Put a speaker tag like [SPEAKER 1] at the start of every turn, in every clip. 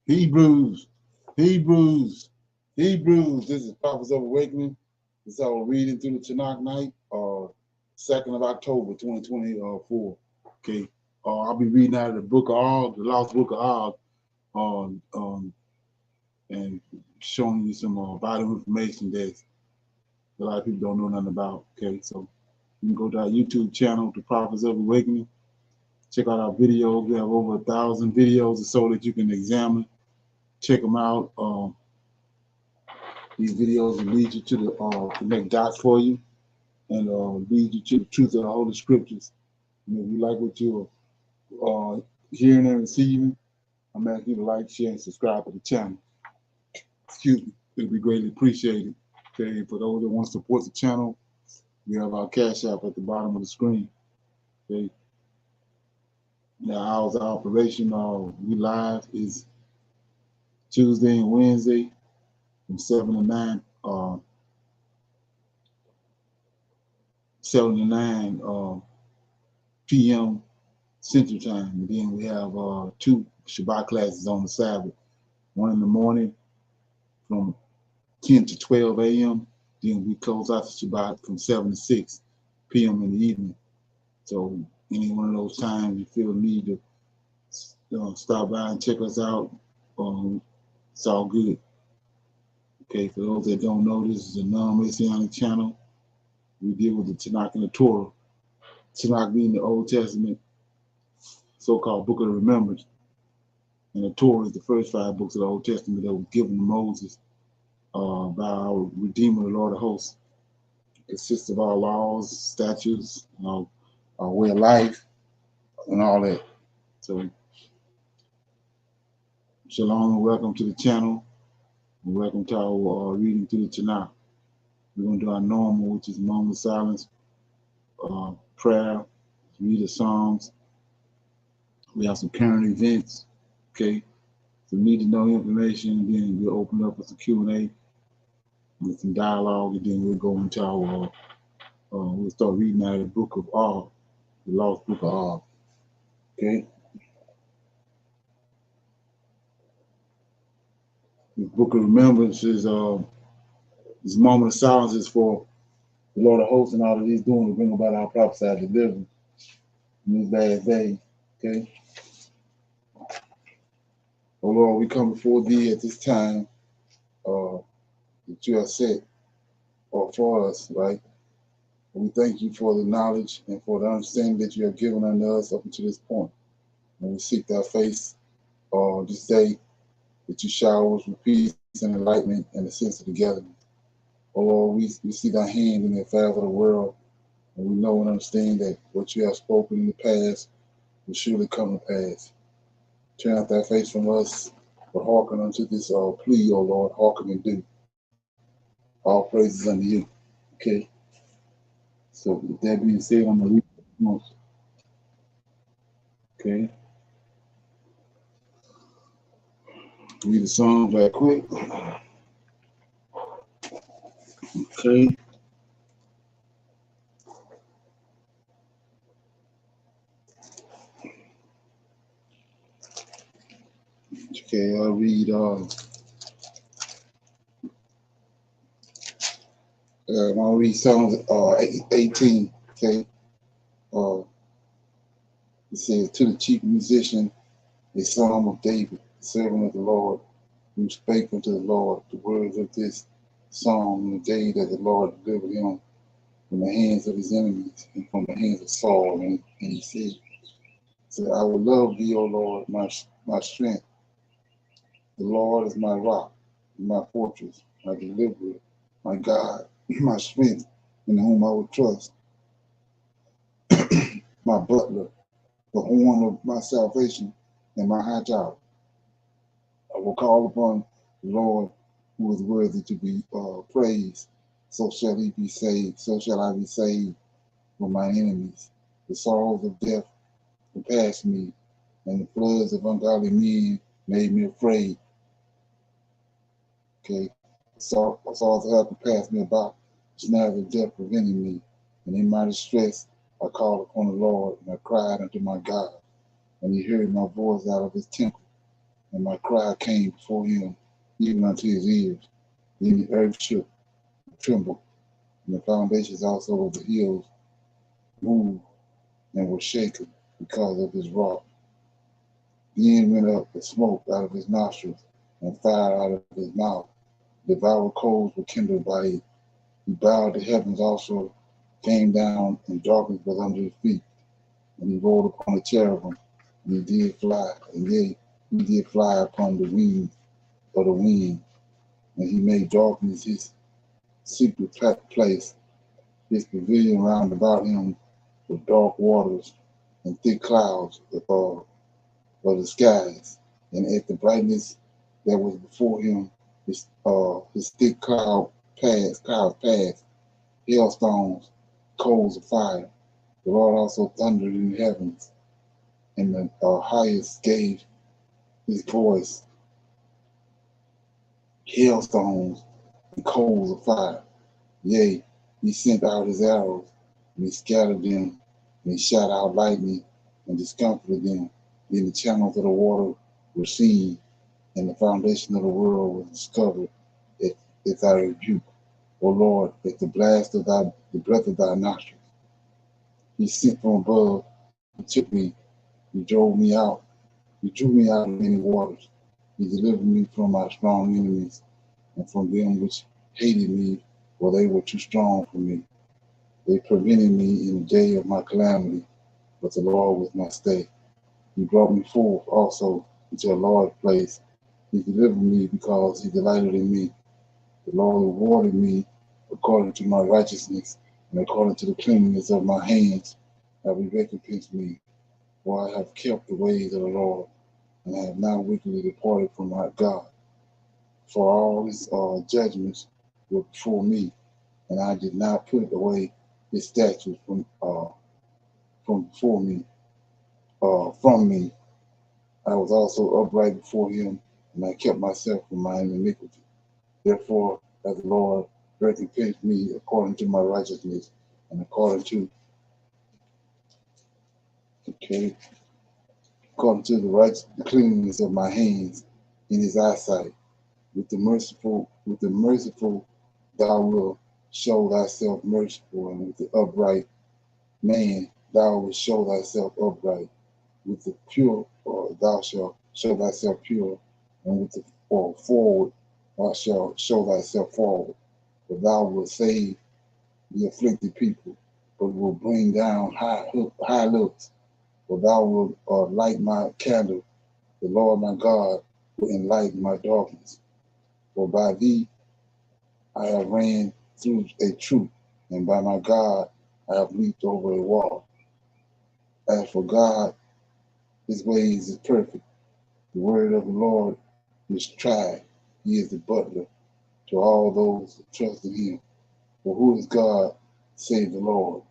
[SPEAKER 1] Hebrews, Hebrews, Hebrews. This is Prophets of Awakening. This is our reading through the Tanak night, 2nd of October, 2024. Okay. I'll be reading out of the book of Og, the Lost Book of Og, and showing you some vital information that a lot of people don't know nothing about. Okay, so you can go to our YouTube channel, The Prophets of Awakening. Check out our videos. We have over 1,000 videos or so that you can examine. Check them out. These videos will lead you to the connect dots for you and lead you to the truth of the Holy Scriptures. And if you like what you're hearing and receiving, I'm asking you to like, share, and subscribe to the channel. Excuse me. It'll be greatly appreciated. Okay, for those that want to support the channel, we have our Cash App at the bottom of the screen. Okay. Now, hours of operation, we live is Tuesday and Wednesday from 7 to 9 p.m. Central Time. And then we have 2 Shabbat classes on the Sabbath. One in the morning from 10 to 12 a.m. Then we close out the Shabbat from 7 to 6 p.m. in the evening. So any one of those times you feel the need to stop by and check us out, it's all good. Okay, for those that don't know, this is a non-Messianic channel. We deal with the Tanak and the Torah. Tanak being the Old Testament, so-called Book of the Remembrance, and the Torah is the first 5 books of the Old Testament that was given to Moses by our Redeemer, the Lord of Hosts. It consists of our laws, statutes, our way of life, and all that. So, shalom and welcome to the channel, and welcome to our reading through the Tanakh. We're going to do our normal, which is a moment of silence, prayer, read the Psalms. We have some current events, okay? Some need to know information, and then we'll open up with some Q&A with some dialogue, and then we'll go into our, we'll start reading out of the book of Og, the Lost Book of Og, okay? The book of remembrance is this moment of silence is for the Lord of Hosts and all that He's doing to bring about our prophesied deliverance in these last days, okay? Oh Lord, we come before Thee at this time that You have set for us, right? And we thank You for the knowledge and for the understanding that You have given unto us up until this point. And we seek Thy face this day, that You shower us with peace and enlightenment and a sense of togetherness. Oh Lord, we see Thy hand in the affairs of the world, and we know and understand that what You have spoken in the past will surely come to pass. Turn out Thy face from us, but hearken unto this plea, O Lord, hearken and do. All praises unto You. Okay? So with that being said, I'm going to read the most. Okay? Read the Psalms right quick. Okay? Okay, I'll read Psalms 18. Okay? It says, to the chief musician, a psalm of David, servant of the Lord, who spake unto the Lord the words of this psalm in the day that the Lord delivered him from the hands of his enemies and from the hands of Saul. And he said, I will love Thee, O Lord, my strength. The Lord is my rock, my fortress, my deliverer, my God, my strength, in whom I will trust, my butler, the horn of my salvation, and my high tower. I will call upon the Lord, who is worthy to be praised. So shall He be saved. So shall I be saved from my enemies. The sorrows of death compassed me, and the floods of ungodly men made me afraid. Okay, sorrows of death compassed me about, snares of death preventing me. And in my distress, I called upon the Lord, and I cried unto my God, and He heard my voice out of His temple. and my cry came before him, even unto his ears. Then the earth shook, and trembled, and the foundations also of the hills moved and were shaken because of his wrath. Then went up the smoke out of his nostrils, and fire out of his mouth. Devoured coals were kindled by it. He bowed the heavens also, came down, and darkness was under his feet. And he rode upon a cherubim, and he did fly, and yea, he did fly upon the wings of the wind. And he made darkness his secret place, his pavilion round about him with dark waters and thick clouds of the skies. And at the brightness that was before him, his thick clouds passed, hailstones, coals of fire. The Lord also thundered in the heavens, and the highest gave his voice, hailstones and coals of fire. Yea, he sent out his arrows, and he scattered them, and he shot out lightning, and discomfited them. Then the channels of the water were seen, and the foundation of the world was discovered at thy rebuke, O Lord, at the blast of the breath of thy nostrils. He sent from above, he took me, he drove me out, he drew me out of many waters. He delivered me from my strong enemies, and from them which hated me, for they were too strong for me. They prevented me in the day of my calamity, but the Lord was my stay. He brought me forth also into a large place. He delivered me because he delighted in me. The Lord rewarded me according to my righteousness, and according to the cleanness of my hands have he recompensed me. For I have kept the ways of the Lord, and I have not wickedly departed from my God. For all his judgments were before me, and I did not put away his statutes from before me. From me, I was also upright before him, and I kept myself from my iniquity. Therefore, as the Lord recompensed me according to my righteousness, and according to the cleanness of my hands in his eyesight. With the merciful, thou wilt show thyself merciful, and with the upright man, thou wilt show thyself upright. With the pure, thou shalt show thyself pure, and with the forward, thou shalt show thyself forward. For thou wilt save the afflicted people, but will bring down high looks. For thou wilt light my candle. The Lord my God will enlighten my darkness. For by thee I have ran through a troop, and by my God I have leaped over a wall. As for God, his ways is perfect. The word of the Lord is tried. He is the butler to all those that trust in him. For who is God save the Lord?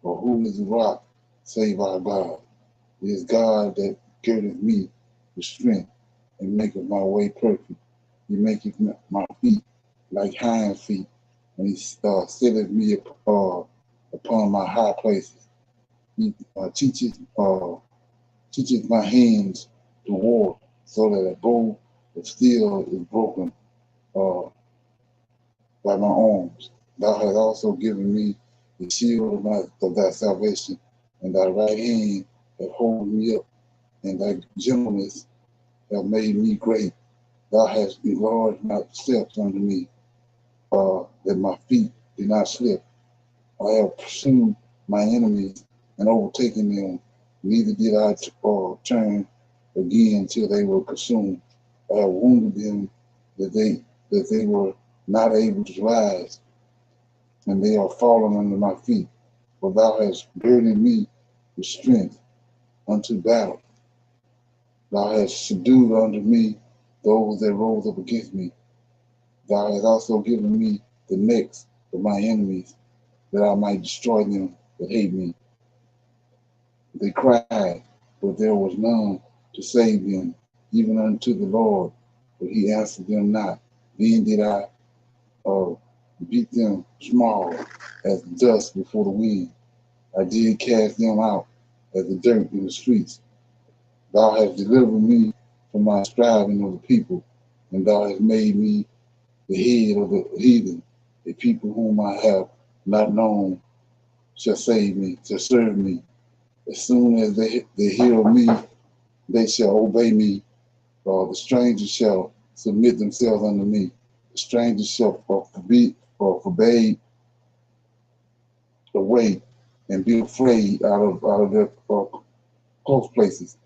[SPEAKER 1] For who is the rock save our God? It is God that girdeth me with strength and maketh my way perfect. He maketh my feet like hinds feet, and he setteth me upon my high places. He teacheth my hands to war, so that a bow of steel is broken by my arms. Thou hast also given me the shield of thy salvation, and thy right hand hath hold me up, and thy gentleness hath made me great. Thou hast enlarged my steps under me, that my feet did not slip. I have pursued my enemies and overtaken them, neither did I turn again till they were consumed. I have wounded them that they were not able to rise, and they are fallen under my feet. For thou hast girded me with strength unto battle. Thou hast subdued unto me those that rose up against me. Thou hast also given me the necks of my enemies, that I might destroy them that hate me. They cried, but there was none to save them, even unto the Lord, but he answered them not. Then did I beat them small as dust before the wind. I did cast them out as the dirt in the streets. Thou hast delivered me for my striving of the people, and thou hast made me the head of the heathen. The people whom I have not known shall save me, shall serve me. As soon as they hear of me, they shall obey me. The strangers shall submit themselves unto me. The strangers shall forbade away and be afraid out of their close places.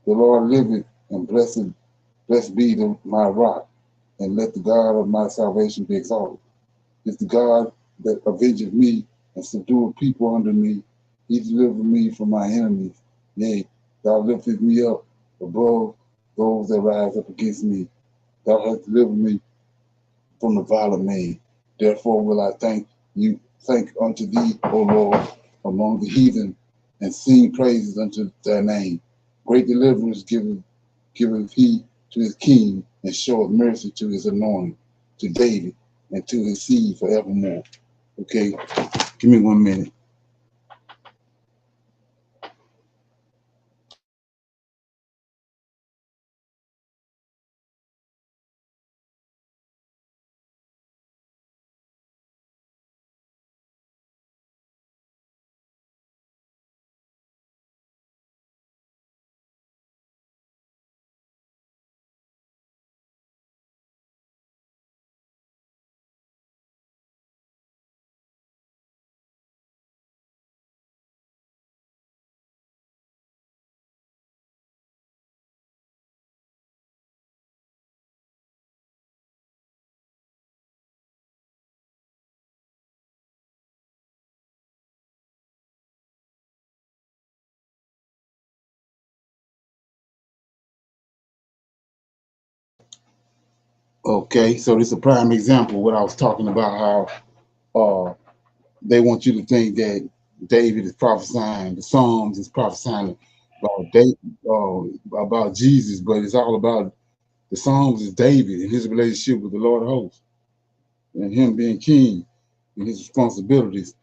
[SPEAKER 1] The Lord liveth, and blessed be my rock, and let the God of my salvation be exalted. Is the God that avengeth me and subdueth people under me. He delivered me from my enemies. Yea, thou liftest me up above those that rise up against me. Thou hast delivered me from the violent man. Therefore will I thank unto thee, O Lord, among the heathen, and sing praises unto thy name. Great deliverance giveth he to his king, and showeth mercy to his anointed, to David, and to his seed forevermore. Okay, give me 1 minute. Okay, so this is a prime example of what I was talking about, how they want you to think that David is prophesying, the Psalms is prophesying about Jesus, but it's all about the Psalms is David and his relationship with the Lord of hosts and him being king and his responsibilities.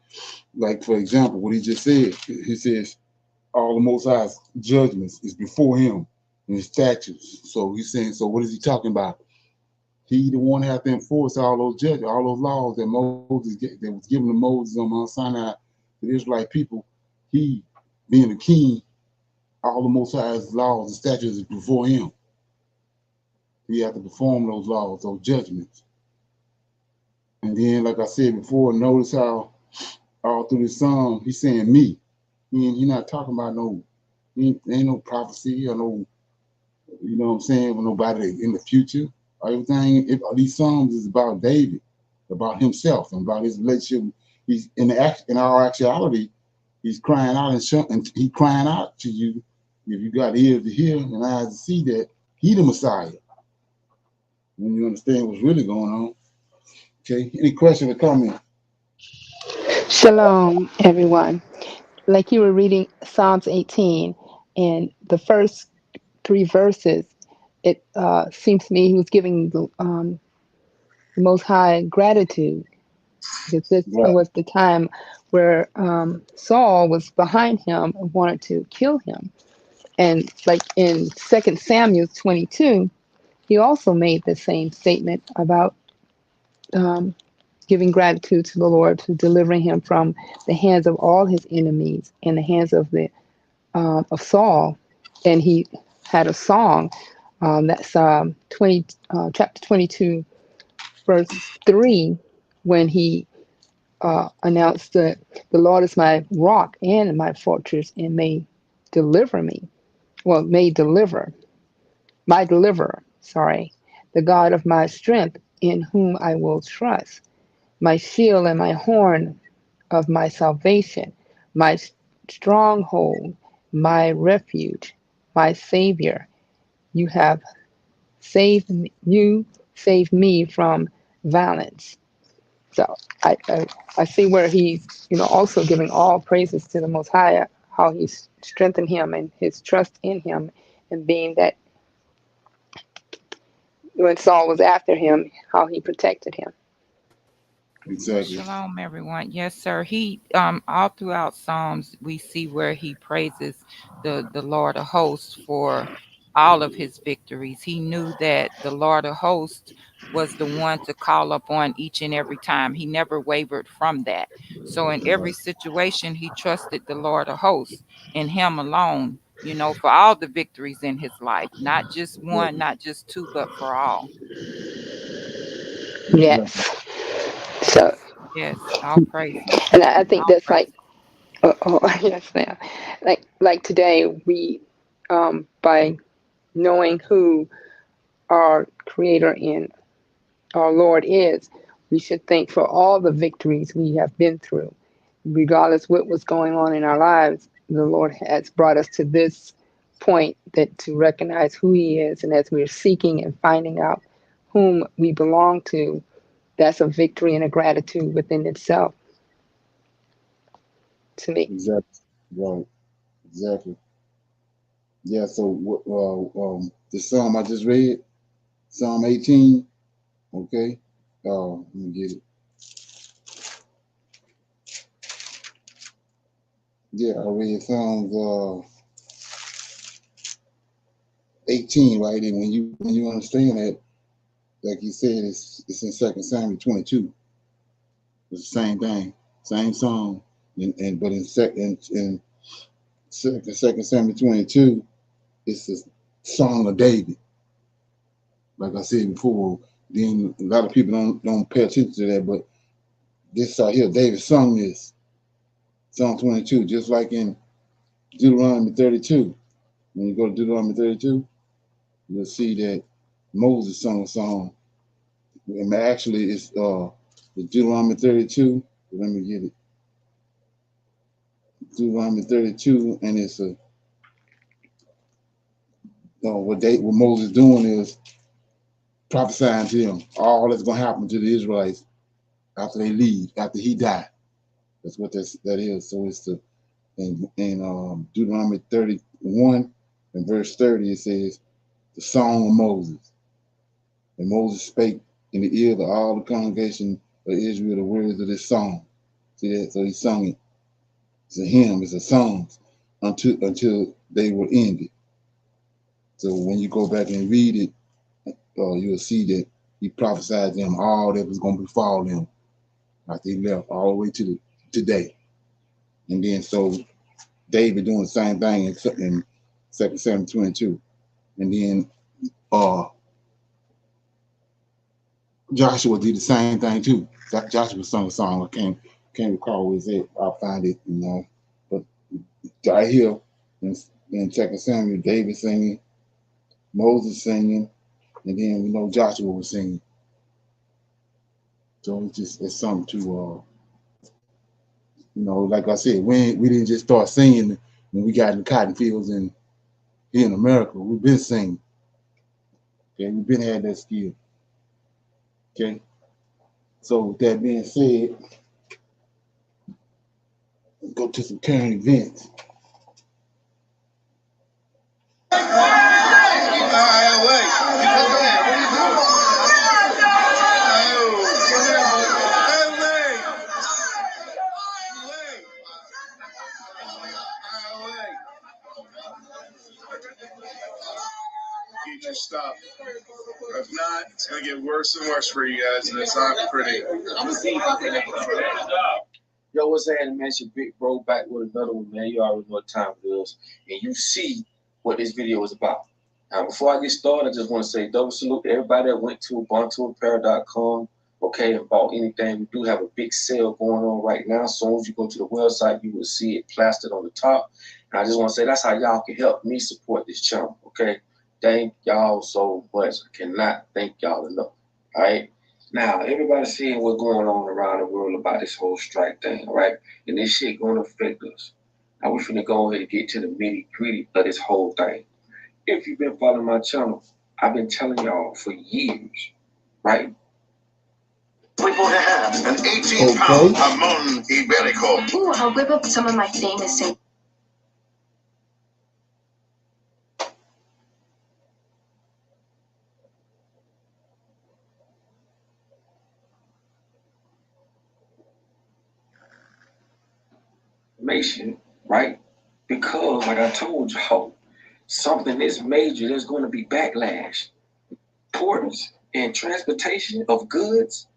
[SPEAKER 1] Like, for example, what he just said, he says, all the Most High's judgments is before him and his statutes. So he's saying, so what is he talking about? He the one have to enforce all those judgments, all those laws that was given to Moses on Mount Sinai, the Israelite people. He, being the king, all the Most High's laws and statutes is before him. He had to perform those laws, those judgments. And then, like I said before, notice how all through the psalm he's saying me. He's not talking about ain't no prophecy or no, you know what I'm saying, with nobody in the future. All these songs is about David, about himself, and about his relationship. He's in our actuality, he's crying out and he crying out to you. If you got ears to hear and eyes to see that he the Messiah, when you understand what's really going on. Okay, any question or comment?
[SPEAKER 2] Shalom, everyone. Like you were reading Psalms 18, and the first three verses, it seems to me he was giving the Most High gratitude because this
[SPEAKER 1] Right,
[SPEAKER 2] was the time where Saul was behind him and wanted to kill him. And like in 2 Samuel 22, he also made the same statement about um, giving gratitude to the Lord for delivering him from the hands of all his enemies and the hands of Saul. And he had a song that's 20 chapter 22 verse 3 when he announced that the Lord is my rock and my fortress and may deliver me. Well, may deliver my deliverer. Sorry, the God of my strength, in whom I will trust, my shield and my horn of my salvation, my stronghold, my refuge, my Savior. You have saved me from violence. So I see where he's also giving all praises to the Most High, how he's strengthened him and his trust in him, and being that when Saul was after him, how he protected him.
[SPEAKER 1] exactly.
[SPEAKER 3] Shalom, everyone. Yes, sir. He all throughout Psalms we see where he praises the Lord of hosts for all of his victories. He knew that the Lord of hosts was the one to call upon each and every time. He never wavered from that. So in every
[SPEAKER 1] Right.
[SPEAKER 3] situation, he trusted the Lord of hosts and him alone, for all the victories in his life, not just one,
[SPEAKER 1] Exactly.
[SPEAKER 3] not just two, but for all.
[SPEAKER 1] Exactly.
[SPEAKER 2] Yes. So,
[SPEAKER 3] Yes, yes, all praises.
[SPEAKER 2] and I think
[SPEAKER 3] All
[SPEAKER 2] that's like,
[SPEAKER 3] praises.
[SPEAKER 2] yes, ma'am. Like today, we, by knowing who our Creator and our Lord is, we should thank for all the victories we have been through. Regardless what was going on in our lives, the Lord has brought us to this point that to recognize who He is, and as we're seeking and finding out whom we belong to, that's a victory and a gratitude within itself to me.
[SPEAKER 1] Exactly. Right. Exactly. Yeah. So the psalm I just read, Psalm 18. Okay. Let me get it. Yeah, I read Psalms 18, right? And when you understand that, like you said, it's in Second Samuel 22. It's the same thing, same song, and but in Second Samuel 22, it's the song of David. Like I said before, then a lot of people don't pay attention to that, but this right here, David sung this Psalm 22, just like in Deuteronomy 32. When you go to Deuteronomy 32, you'll see that Moses sung a song. And actually, it's the Deuteronomy 32. Let me get it. Deuteronomy 32, and it's what Moses doing is prophesying to them all that's going to happen to the Israelites after they leave, after he died. That's what that is. So it's in Deuteronomy 31 and verse 30, it says, the song of Moses. And Moses spake in the ear of all the congregation of Israel the words of this song. See that? So he sung it. It's a hymn, it's a song until they were ended. So when you go back and read it, you'll see that he prophesied them all that was going to befall them after he left, all the way to today. And then so David doing the same thing in 2 Samuel 22. And then uh, Joshua did the same thing too. Joshua sung a song. I can't recall where it's at. I'll find it, But right here in 2 Samuel, David singing, Moses singing, and then we know Joshua was singing. So it's something to like I said, we didn't just start singing when we got in the cotton fields and here in America. We've been singing. Okay, we've been had that skill. Okay. So with that being said, go to some current events.
[SPEAKER 4] Eat your stuff. If not, it's gonna get worse and worse for you guys, and it's not pretty.
[SPEAKER 5] Yo, what's happening, man? It's your big bro back with another one, man. You already know what time it is. And you see what this video is about. Now, before I get started, I just want to say double salute to everybody that went to bontourapparel.com, okay, and bought anything. We do have a big sale going on right now. As soon as you go to the website, you will see it plastered on the top. And I just want to say that's how y'all can help me support this channel, okay? Thank y'all so much. I cannot thank y'all enough, all right? Now, everybody's seeing what's going on around the world about this whole strike thing, right? And this shit gonna affect us. Now, we're finna go ahead and get to the nitty-gritty of this whole thing. If you've been following my channel, I've been telling y'all for years, right?
[SPEAKER 4] People to have an 18-pound jamon iberico.
[SPEAKER 6] Ooh, I'll whip up some of my famous things.
[SPEAKER 5] Information, right? Because, like I told y'all, something this major, there's going to be backlash. Ports and transportation of goods,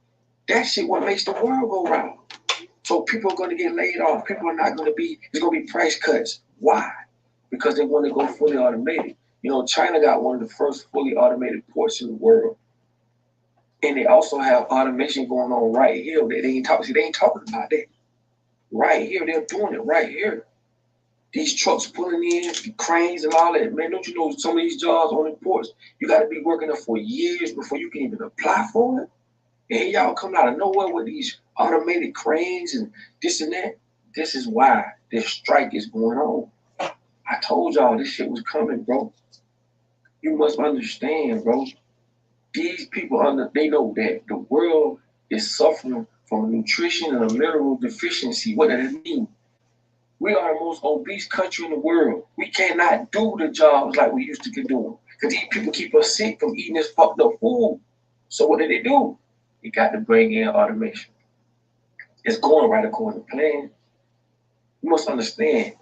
[SPEAKER 5] that shit what makes the world go round. So people are going to get laid off. People are not going to be, there's going to be price cuts. Why? Because they want to go fully automated. You know, China got one of the first fully automated ports in the world. And they also have automation going on right here. They ain't talking about that. Right here, they're doing it right here. These trucks pulling in, the cranes and all that. Man, don't you know some of these jobs on the ports, you got to be working there for years before you can even apply for it? And y'all come out of nowhere with these automated cranes and this and that. This is why this strike is going on. I told y'all this shit was coming, bro. You must understand, bro. These people, they know that the world is suffering from nutrition and a mineral deficiency. What does it mean? We are the most obese country in the world. We cannot do the jobs like we used to be doing. Because these people keep us sick from eating this fucked up food. So what do? You got to bring in automation. It's going right according to plan. You must understand,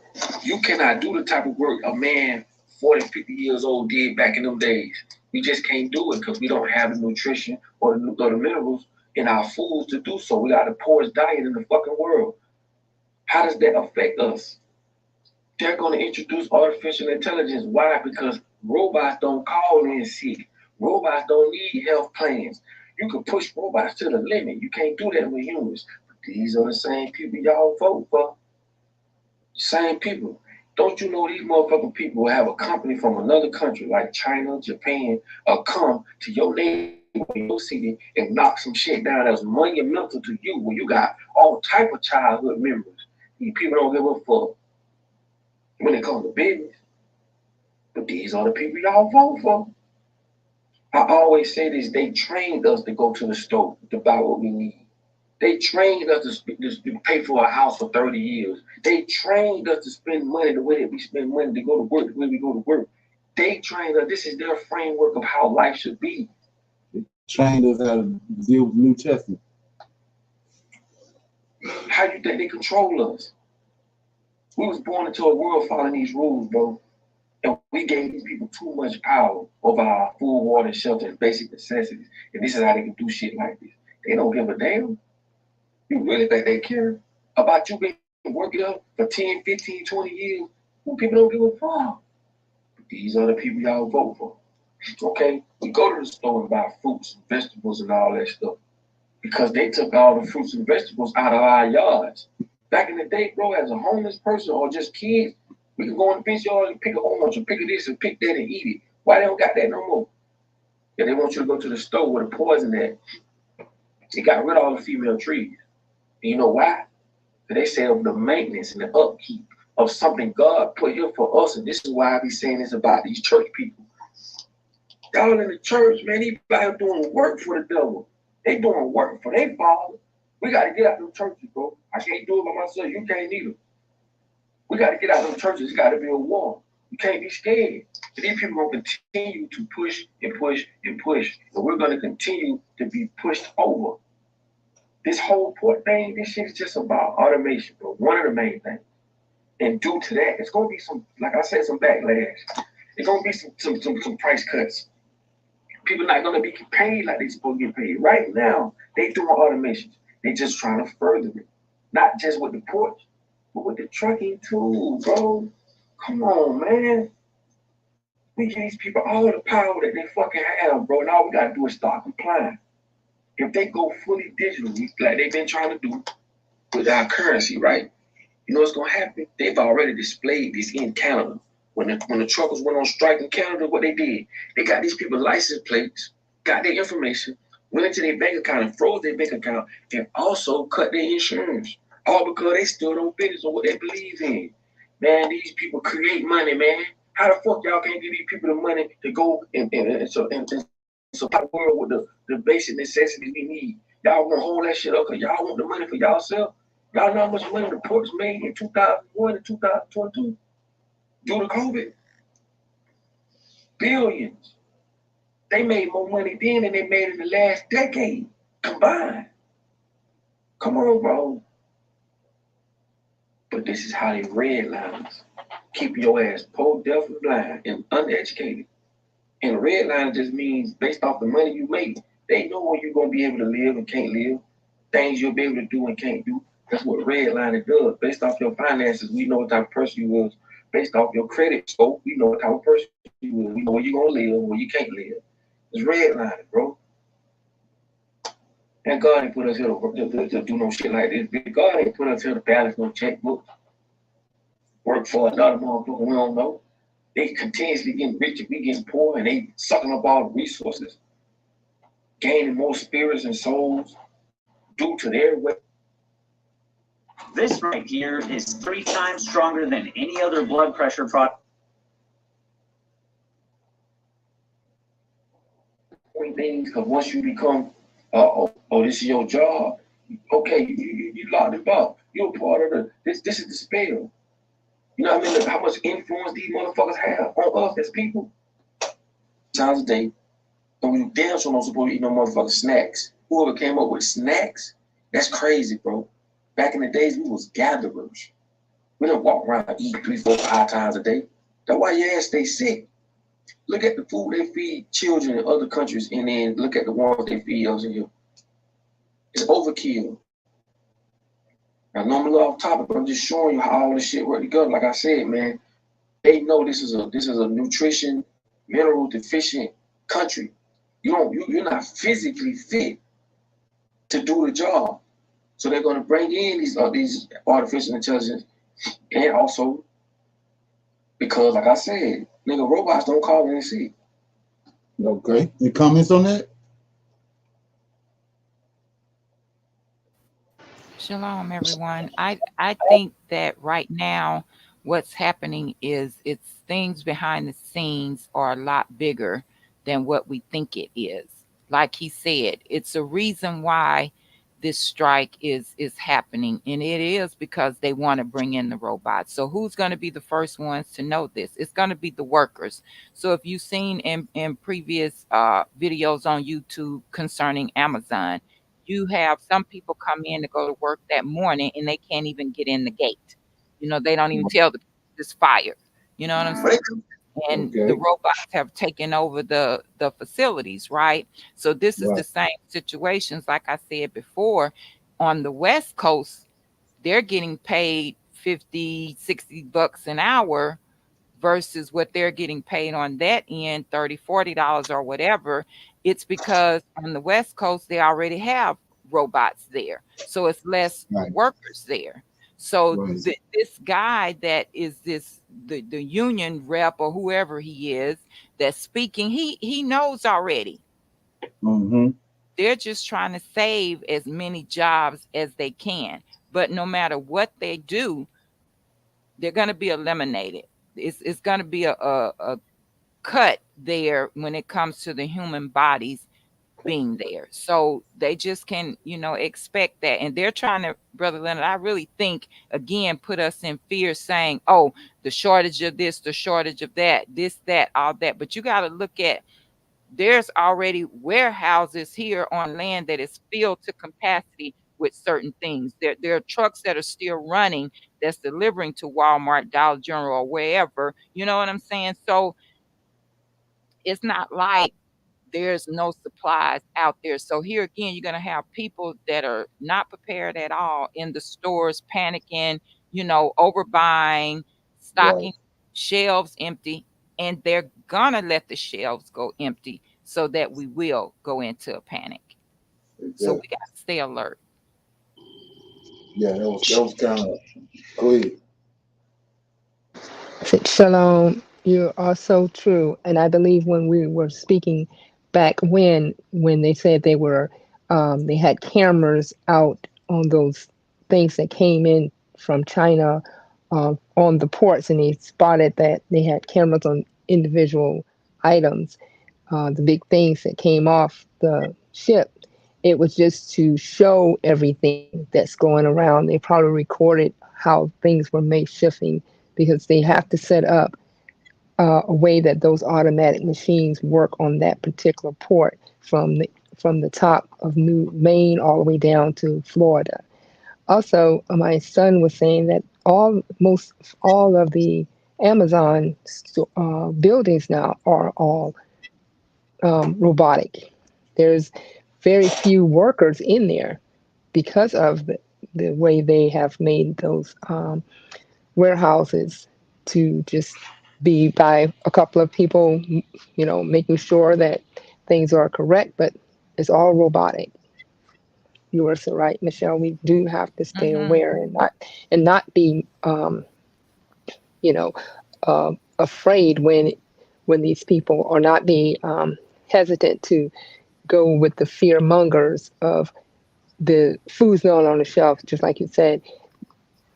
[SPEAKER 5] you cannot do the type of work a man 40, 50 years old did back in them days. We just can't do it because we don't have the nutrition or the minerals in our foods to do so. We got the poorest diet in the fucking world. How does that affect us? They're going to introduce artificial intelligence. Why? Because robots don't call in sick. Robots don't need health plans. You can push robots to the limit. You can't do that with humans. But these are the same people y'all vote for. Same people. Don't you know these motherfucking people have a company from another country like China, Japan, come to your neighborhood, your city, and knock some shit down that's monumental to you when you got all type of childhood memories. These people don't give a fuck when it comes to business. But these are the people y'all vote for. I always say this, they trained us to go to the store to buy what we need. They trained us to pay for a house for 30 years. They trained us to spend money the way that we spend money, to go to work the way we go to work. They trained us, this is their framework of how life should be.
[SPEAKER 1] They trained us how to deal with the New Testament.
[SPEAKER 5] How you think they control us? We was born into a world following these rules, bro. And we gave these people too much power over our food, water, shelter, and basic necessities. And this is how they can do shit like this. They don't give a damn. You really think they care about you being working up for 10, 15, 20 years? People don't give a fuck. These are the people y'all vote for. Okay? We go to the store and buy fruits and vegetables and all that stuff because they took all the fruits and vegetables out of our yards. Back in the day, bro, as a homeless person or just kids, we could go in the bench yard and pick an orange and pick this and pick that and eat it. Why they don't got that no more? Yeah, they want you to go to the store with the poison at. They got rid of all the female trees. And you know why? They say of the maintenance and the upkeep of something God put here for us. And this is why I be saying this about these church people. Y'all in the church, man, these people doing work for the devil. They doing work for their father. We got to get out of them churches, bro. I can't do it by myself. You can't either. We got to get out of them churches. It's got to be a war. You can't be scared. So these people going to continue to push and push and push. And we're going to continue to be pushed over. This whole port thing, this shit is just about automation, bro. One of the main things. And due to that, it's going to be some, like I said, some backlash. It's going to be some price cuts. People not going to be paid like they're supposed to get paid. Right now, they doing automations. They just trying to further it. Not just with the ports, but with the trucking too, bro. Come on, man. We give these people all the power that they fucking have, bro. And all we got to do is start complying. If they go fully digital, like they've been trying to do with our currency, right? You know what's going to happen? They've already displayed this in Canada. When the truckers went on strike in Canada, what they did, they got these people license plates, got their information, went into their bank account and froze their bank account, and also cut their insurance. All because they stood on business on what they believe in. Man, these people create money, man. How the fuck y'all can't give these people the money to go and supply the world with the basic necessities we need? Y'all want to hold that shit up because y'all want the money for y'allself? Y'all know how much money the ports made in 2001 and 2022 due to COVID? Billions. They made more money then than they made in the last decade combined. Come on, bro. But this is how they redline us. keep your ass poor, deaf, and blind, and uneducated. And redlining just means based off the money you make, they know when you're gonna be able to live and can't live, things you'll be able to do and can't do. That's what redlining does. Based off your finances, we know what type of person you was. Based off your credit score, we know what type of person you was. We know where you're gonna live, where you can't live. It's redlining, bro. And God ain't put us here to do no shit like this. God ain't put us here to balance no checkbooks, work for another motherfucker we don't know. They continuously getting richer, we getting poor, and they sucking up all the resources, gaining more spirits and souls due to their way.
[SPEAKER 7] This right here is 3 times stronger than any other blood pressure product.
[SPEAKER 5] Things, because once you become, this is your job. Okay, you locked it up. You're a part of this. This is the spell. You know what I mean? Look how much influence these motherfuckers have on us as people. Times a day, and we damn sure don't supposed to eat no motherfucking snacks. Whoever came up with snacks, that's crazy, bro. Back in the days, we was gatherers. We don't walk around and eat 3, 4, 5 times a day. That's why your ass stay sick. Look at the food they feed children in other countries, and then look at the ones they feed us in here. It's overkill. Now, normally off topic, but I'm just showing you how all this shit work together. Like I said, man, they know this is a nutrition, mineral deficient country. You're not physically fit to do the job. So they're gonna bring in these artificial intelligence, and also because, like I said, nigga, robots don't call in sick.
[SPEAKER 1] Okay. Any comments on that?
[SPEAKER 3] Shalom, everyone. I think that right now what's happening is it's things behind the scenes are a lot bigger than what we think it is. Like he said, it's a reason why this strike is happening, and it is because they want to bring in the robots. So who's going to be the first ones to know this? It's going to be the workers. So if you've seen in previous videos on YouTube concerning Amazon, you have some people come in to go to work that morning and they can't even get in the gate. You know, they don't even tell the it's fired. You know what I'm saying? And the
[SPEAKER 1] Okay.
[SPEAKER 3] robots have taken over the facilities, right? So this is the
[SPEAKER 1] Right.
[SPEAKER 3] same situations. Like I said before, on the West Coast, they're getting paid 50, 60 bucks an hour versus what they're getting paid on that end, $30, $40 or whatever. It's because on the West Coast, they already have robots there. So it's less
[SPEAKER 1] Right.
[SPEAKER 3] workers there. So
[SPEAKER 1] Right.
[SPEAKER 3] this guy that is the union rep or whoever he is that's speaking, he knows already.
[SPEAKER 1] Mm-hmm.
[SPEAKER 3] They're just trying to save as many jobs as they can. But no matter what they do, they're going to be eliminated. It's going to be a cut there when it comes to the human bodies being there. So they just can, expect that. And they're trying to, Brother Leonard, I really think, again, put us in fear saying, oh, the shortage of this, the shortage of that, this, that, all that. But you got to look at, there's already warehouses here on land that is filled to capacity with certain things. There are trucks that are still running that's delivering to Walmart, Dollar General, or wherever. You know what I'm saying? So it's not like there's no supplies out there. So here again, you're going to have people that are not prepared at all in the stores, panicking, overbuying,
[SPEAKER 1] Right.
[SPEAKER 3] stocking shelves empty, and they're going to let the shelves go empty so that we will go into a panic. So we
[SPEAKER 1] Exactly.
[SPEAKER 3] got to stay alert.
[SPEAKER 1] Yeah, that was kind of go ahead.
[SPEAKER 2] Shalom, you are so true. And I believe when we were speaking back when they said they had cameras out on those things that came in from China on the ports, and they spotted that they had cameras on individual items, the big things that came off the ship. It was just to show everything that's going around. They probably recorded how things were made shifting because they have to set up a way that those automatic machines work on that particular port from the top of New Maine all the way down to Florida. Also, my son was saying that almost all of the Amazon buildings now are all robotic. There's very few workers in there because of the way they have made those warehouses to just be by a couple of people, making sure that things are correct, but it's all robotic. You are so right, Michelle. We do have to stay
[SPEAKER 3] Mm-hmm.
[SPEAKER 2] aware and not be, you know, afraid when these people, or not be hesitant to go with the fear mongers of the food's not on the shelf. Just like you said,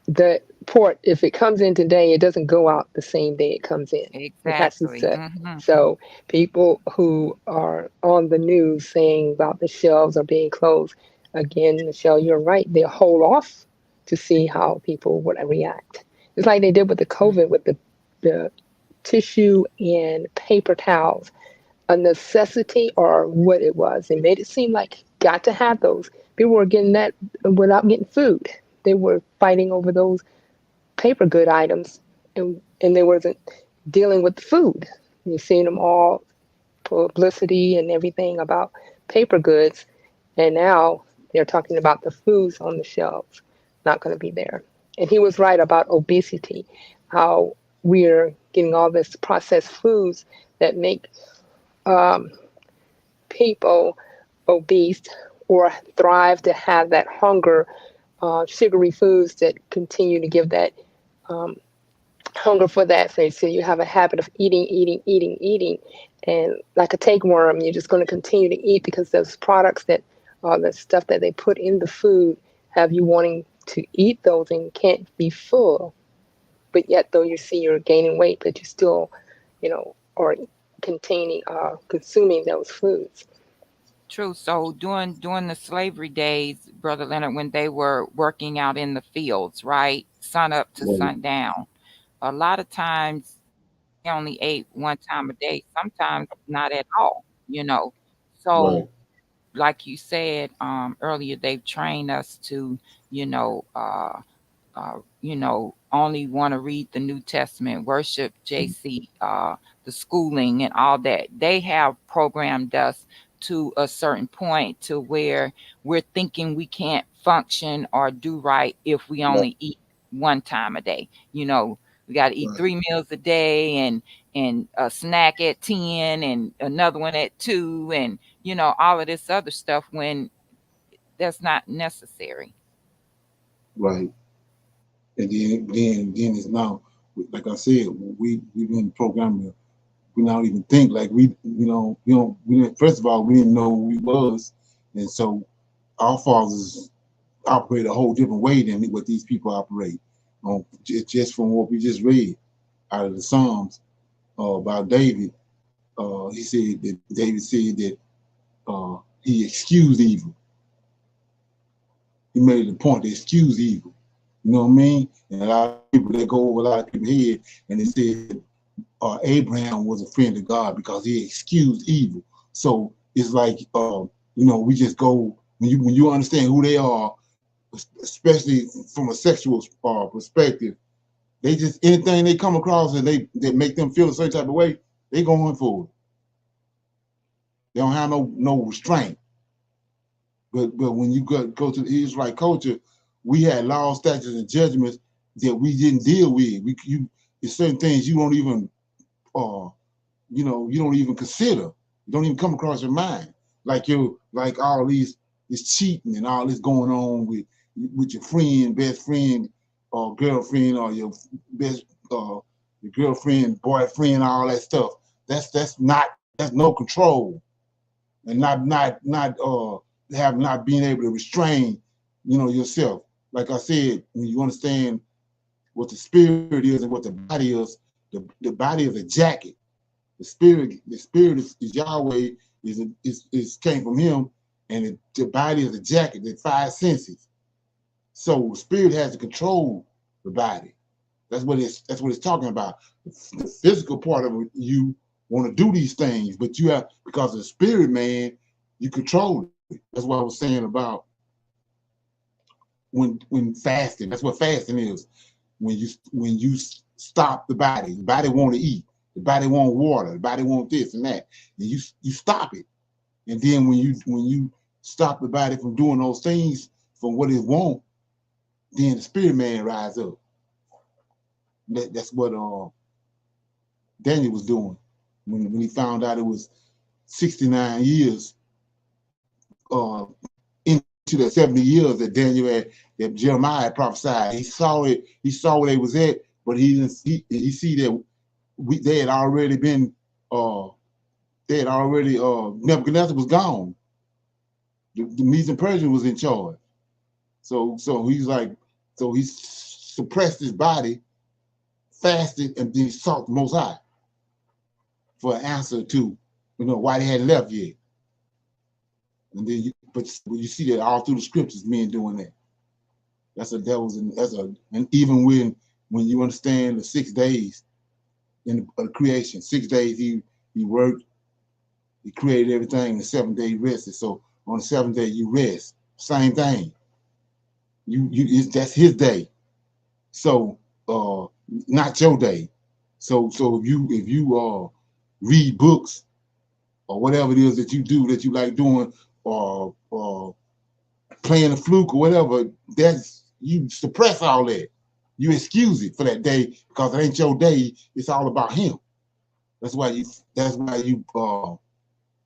[SPEAKER 2] the port, if it comes in today, it doesn't go out the same day it comes in. It has to
[SPEAKER 3] Exactly.
[SPEAKER 2] sit.
[SPEAKER 3] Mm-hmm.
[SPEAKER 2] So people who are on the news saying about the shelves are being closed, again, Michelle, you're right. They'll hold off to see how people would react. It's like they did with the COVID, with the tissue and paper towels, a necessity or what it was. They made it seem like got to have those. People were getting that without getting food. They were fighting over those paper good items, and they wasn't dealing with the food. You're seeing them all publicity and everything about paper goods, and now they're talking about the foods on the shelves not going to be there. And he was right about obesity, how we're getting all this processed foods that make people obese or thrive to have that hunger, sugary foods that continue to give that hunger for that. So you have a habit of eating, eating, eating, eating, and like a tapeworm, you're just going to continue to eat because those products that the stuff that they put in the food have you wanting to eat those and you can't be full. But yet, though you see you're gaining weight, but you still, are containing, consuming those foods.
[SPEAKER 3] True. So during the slavery days, Brother Leonard, when they were working out in the fields, right, sun up to
[SPEAKER 1] Right,
[SPEAKER 3] sundown, a lot of times they only ate one time a day, sometimes not at all, you know.
[SPEAKER 1] right,
[SPEAKER 3] So like you said earlier, they've trained us to, you know, only want to read the New Testament, worship JC, the schooling and all that. They have programmed us to a certain point to where we're thinking we can't function or do right if we
[SPEAKER 1] right,
[SPEAKER 3] only eat one time a day. We got to eat
[SPEAKER 1] right,
[SPEAKER 3] 3 meals a day and a snack at 10 and another one at 2 and all of this other stuff when that's not necessary.
[SPEAKER 1] right. And then it's now, like I said, we've been programming. We don't even think like we didn't, first of all, we didn't know who we was, and so our fathers operate a whole different way than what these people operate. Just from what we just read out of the Psalms about David, he said that David said that he excused evil. He made it a point to excuse evil. You know what I mean? And a lot of people, they go over a lot of people's head and they said Abraham was a friend of God because he excused evil. So it's like we just go when you understand who they are, especially from a sexual perspective. They just anything they come across and they make them feel a certain type of way, they going for it. They don't have no restraint. But when you go to the Israelite culture, we had laws, statutes, and judgments that we didn't deal with. There's certain things you don't even uh you don't even consider. You don't even come across your mind. Like all this cheating and all this going on with your friend, best friend, or girlfriend, or your best your girlfriend, boyfriend, all that stuff. That's no control, and not being able to restrain, yourself. Like I said, when you understand what the spirit is and what the body is, the body is a jacket. The spirit is Yahweh, is came from him, and the body is a jacket, the five senses. So the spirit has to control the body. That's what it's talking about. The physical part of you want to do these things, but you have, because of the spirit, man, you control it. That's what I was saying about when fasting. That's what fasting is. When you stop the body. The body want to eat. The body want water. The body want this and that. And you stop it. And then when you stop the body from doing those things from what it want, then the spirit man rise up. That's what Daniel was doing when he found out it was 69 years into the 70 years that Daniel had, that Jeremiah had prophesied. He saw it. He saw where they was at, but he see that they had already been. Nebuchadnezzar was gone. The Medes and Persians was in charge. So he's like, so he suppressed his body, fasted, and then he sought the Most High for an answer to, why they hadn't left yet. And then, but you see that all through the scriptures, men doing that. And even when you understand the 6 days in the creation, 6 days he worked, he created everything. The 7th day he rested. So on the 7th day you rest. Same thing. That's his day. So not your day. So if you read books or whatever it is that you do that you like doing, or playing the fluke or whatever, that's, you suppress all that. You excuse it for that day because it ain't your day. It's all about him. That's why you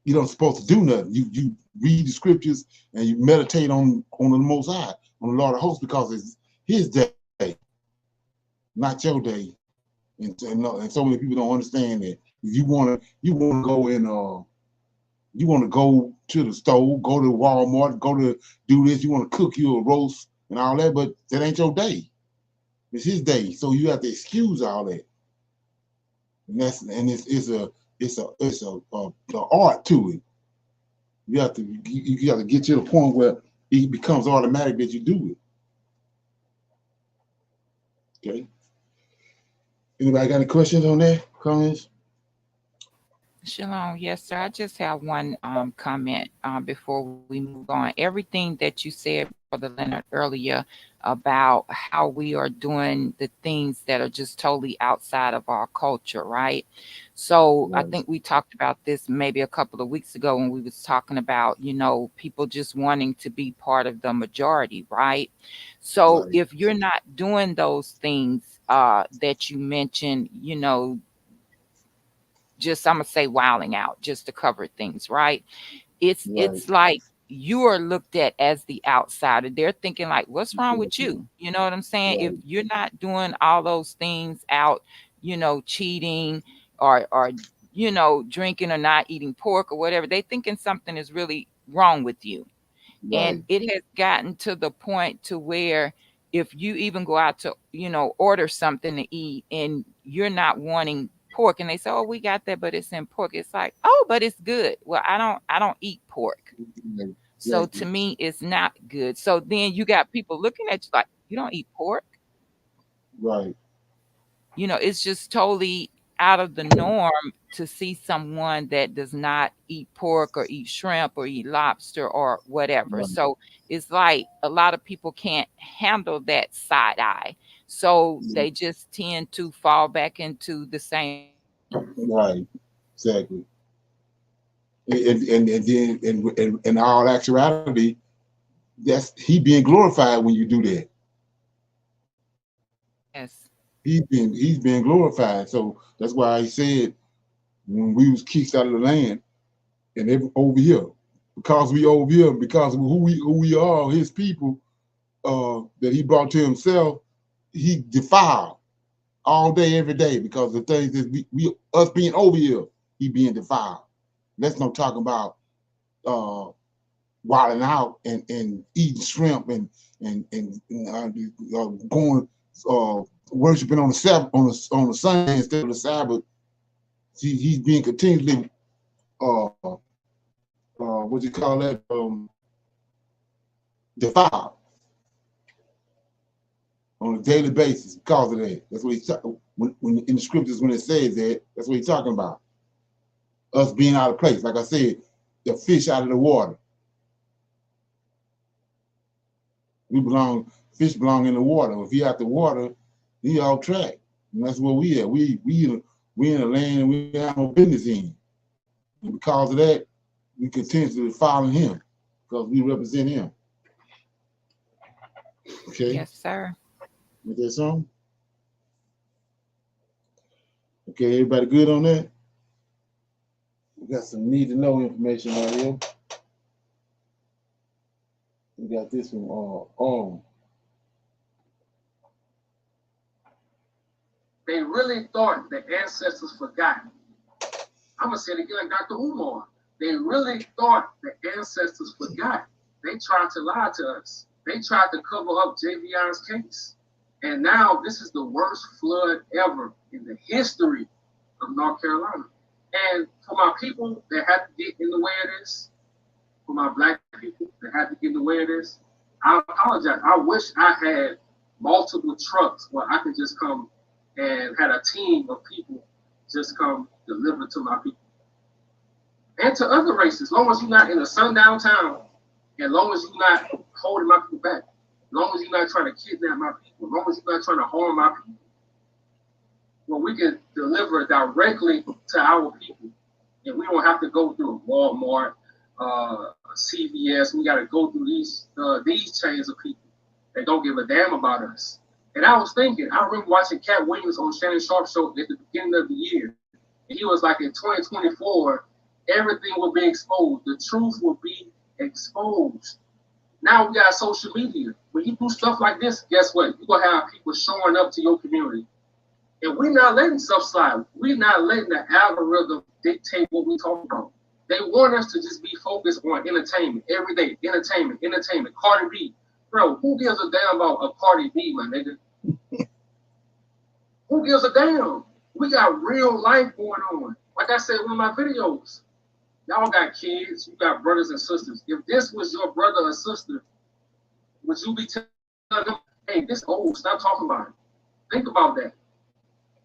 [SPEAKER 1] don't supposed to do nothing. You read the scriptures and you meditate on the Most High, on the Lord of hosts, because it's his day, not your day. And so many people don't understand that. If you wanna go in you want to go to the stove, go to Walmart, go to do this, you want to cook you a roast and all that, but that ain't your day. It's his day. So you have to excuse all that. And it's a art to it. You have to get to the point where it becomes automatic that you do it. Okay. Anybody got any questions on that? Comments?
[SPEAKER 3] Shalom. Yes, sir. I just have one comment before we move on. Everything that you said, Brother Leonard, earlier about how we are doing the things that are just totally outside of our culture, right? So
[SPEAKER 1] Right.
[SPEAKER 3] I think we talked about this maybe a couple of weeks ago when we was talking about, people just wanting to be part of the majority, right? So
[SPEAKER 1] Right.
[SPEAKER 3] if you're not doing those things that you mentioned, just I'm gonna say wilding out just to cover things, right? It's like you are looked at as the outsider. They're thinking like, what's wrong with you? You know what I'm saying? If you're not doing all those things out, cheating or drinking or not eating pork or whatever, they thinking something is really wrong with you. And it has gotten to the point to where if you even go out to, order something to eat and you're not wanting pork and they say, oh, we got that, but it's in pork. It's like, oh, but it's good. Well, I don't eat pork. So to me, it's not good. So then you got people looking at you like, you don't eat pork?
[SPEAKER 1] Right.
[SPEAKER 3] It's just totally out of the norm to see someone that does not eat pork or eat shrimp or eat lobster or whatever.
[SPEAKER 1] Right.
[SPEAKER 3] So it's like a lot of people can't handle that side eye. So they just tend to fall back into the same.
[SPEAKER 1] Right. Exactly. And then in all actuality, that's he being glorified when you do that.
[SPEAKER 3] Yes.
[SPEAKER 1] He's being glorified. So that's why he said when we was kicked out of the land and over here, because we over here, because of who we are, his people, that he brought to himself, he defiled all day, every day, because the things that us being over here, he being defiled. That's no talking about wilding out and eating shrimp and going worshiping on the Sabbath on the Sunday instead of the Sabbath. He's being continually what you call that, defiled on a daily basis because of that. That's what he's when in the scriptures when it says that, that's what he's talking about. Us being out of place, like I said, the fish out of the water. Fish belong in the water. If he out the water, he off track. And that's where we at. We in a land we have no business in. And because of that, we continue to follow him because we represent him. Okay?
[SPEAKER 3] Yes, sir.
[SPEAKER 1] Is that something? Okay, everybody good on that? We got some need to know information right here. We got this from
[SPEAKER 8] They really thought the ancestors forgot. I'm going to say it again like Dr. Umar. They really thought the ancestors forgot. They tried to lie to us. They tried to cover up Javion's case. And now this is the worst flood ever in the history of North Carolina. And for my people that had to get in the way of this, for my black people that had to get in the way of this, I apologize. I wish I had multiple trucks where I could just come and had a team of people just come deliver to my people. And to other races, as long as you're not in a sundown town, as long as you're not holding my people back, as long as you're not trying to kidnap my people, as long as you're not trying to harm my people, well, we can deliver directly to our people. And we don't have to go through Walmart, CVS. We got to go through these chains of people that don't give a damn about us. And I was thinking, I remember watching Cat Williams on Shannon Sharp show at the beginning of the year. And he was like, in 2024, everything will be exposed. The truth will be exposed. Now we got social media. When you do stuff like this, guess what? You're going to have people showing up to your community. And we're not letting stuff slide. We're not letting the algorithm dictate what we talk about. They want us to just be focused on entertainment. Every day, entertainment. Cardi B. Bro, who gives a damn about a Cardi B, my nigga? Who gives a damn? We got real life going on. Like I said in one of my videos, y'all got kids, you got brothers and sisters. If this was your brother or sister, would you be telling them, hey, this old, stop talking about it? Think about that.